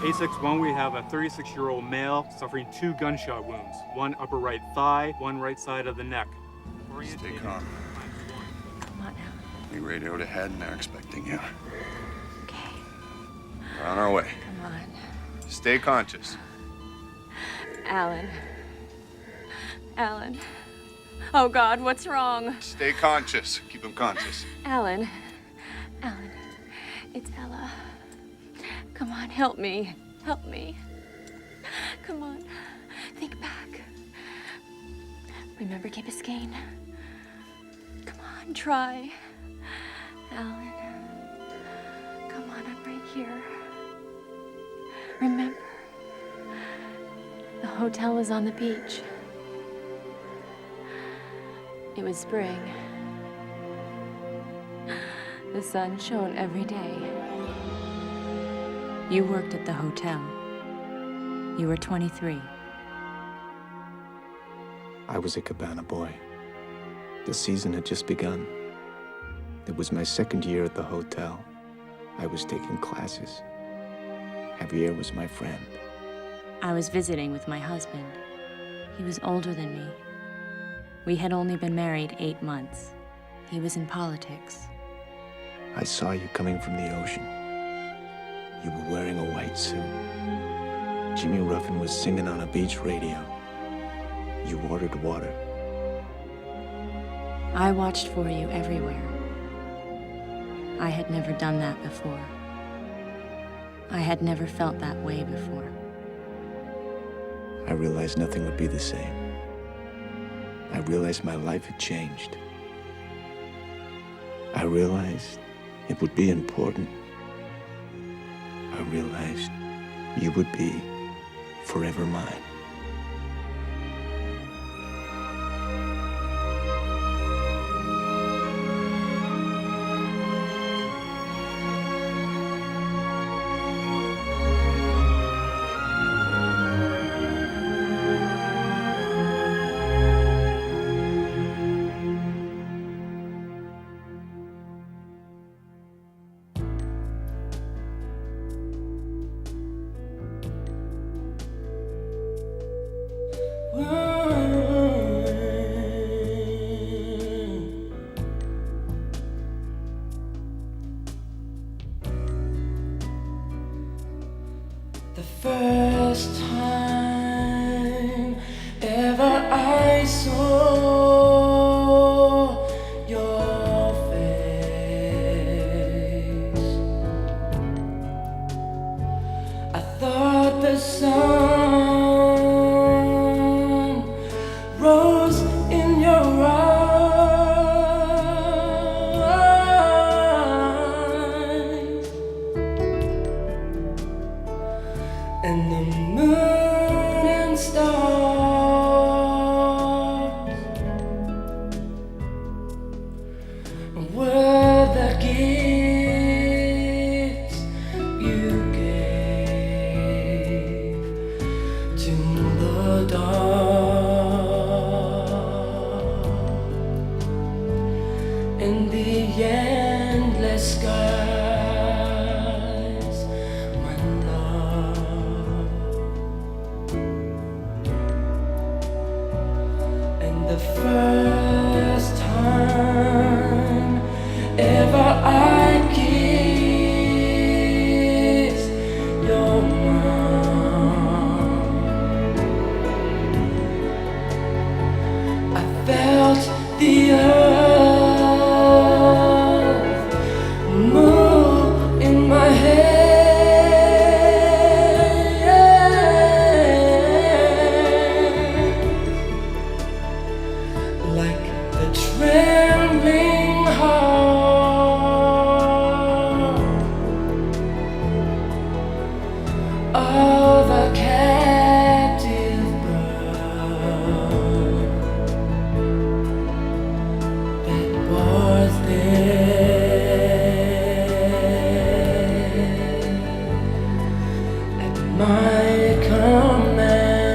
[SPEAKER 11] A61, we have a 36-year-old male suffering 2 gunshot wounds, one upper right thigh, one right side of the neck.
[SPEAKER 22] Stay calm.
[SPEAKER 7] Come on now.
[SPEAKER 22] We radioed ahead and they're expecting you. Okay. We're on our way.
[SPEAKER 7] Come on.
[SPEAKER 22] Stay conscious.
[SPEAKER 9] Alan. Alan. Oh, God, what's wrong?
[SPEAKER 22] Stay conscious. Keep him conscious.
[SPEAKER 9] Alan. Alan. It's Ella. Come on, help me. Help me. Come on. Think back. Remember Key Biscayne? Come on, try. Alan. Come on, I'm right here. Remember? The hotel was on the beach. It was spring. The sun shone every day.
[SPEAKER 7] You worked at the hotel. You were 23.
[SPEAKER 15] I was a cabana boy. The season had just begun. It was my second year at the hotel. I was taking classes. Javier was my friend.
[SPEAKER 7] I was visiting with my husband. He was older than me. We had only been married 8 months. He was in politics.
[SPEAKER 15] I saw you coming from the ocean. You were wearing a white suit. Jimmy Ruffin was singing on a beach radio. You ordered water.
[SPEAKER 7] I watched for you everywhere. I had never done that before. I had never felt that way before.
[SPEAKER 15] I realized nothing would be the same. I realized my life had changed. I realized it would be important. I realized you would be forever mine.
[SPEAKER 1] The first time ever I saw your face, I thought the sun rose in your eyes, and the moon and stars were the gifts you gave to the dark and the endless skies, my love. And the first time ever I kissed your mouth, I felt the earth move in my head, like the trembling heart of a captive bird that was there at my command,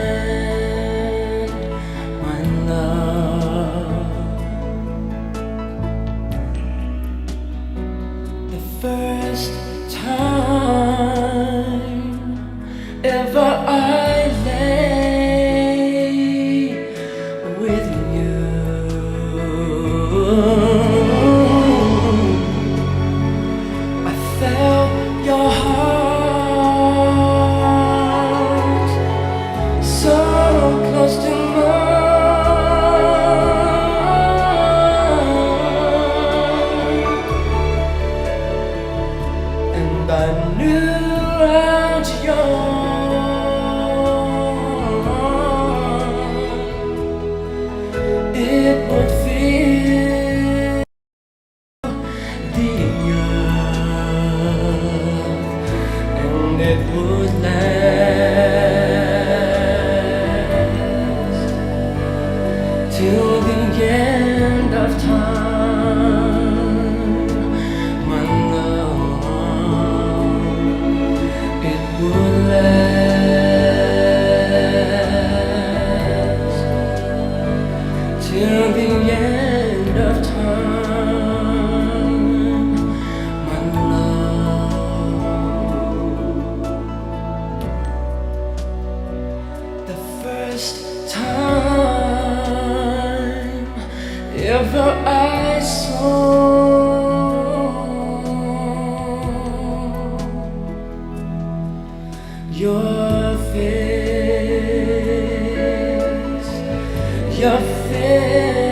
[SPEAKER 1] my love.
[SPEAKER 19] with you. I felt your heart so close to mine, and I knew out it would feel the earth, and it would last till the end of time. My love, it would last till the end of time. My love, the first time ever I saw your face, your face.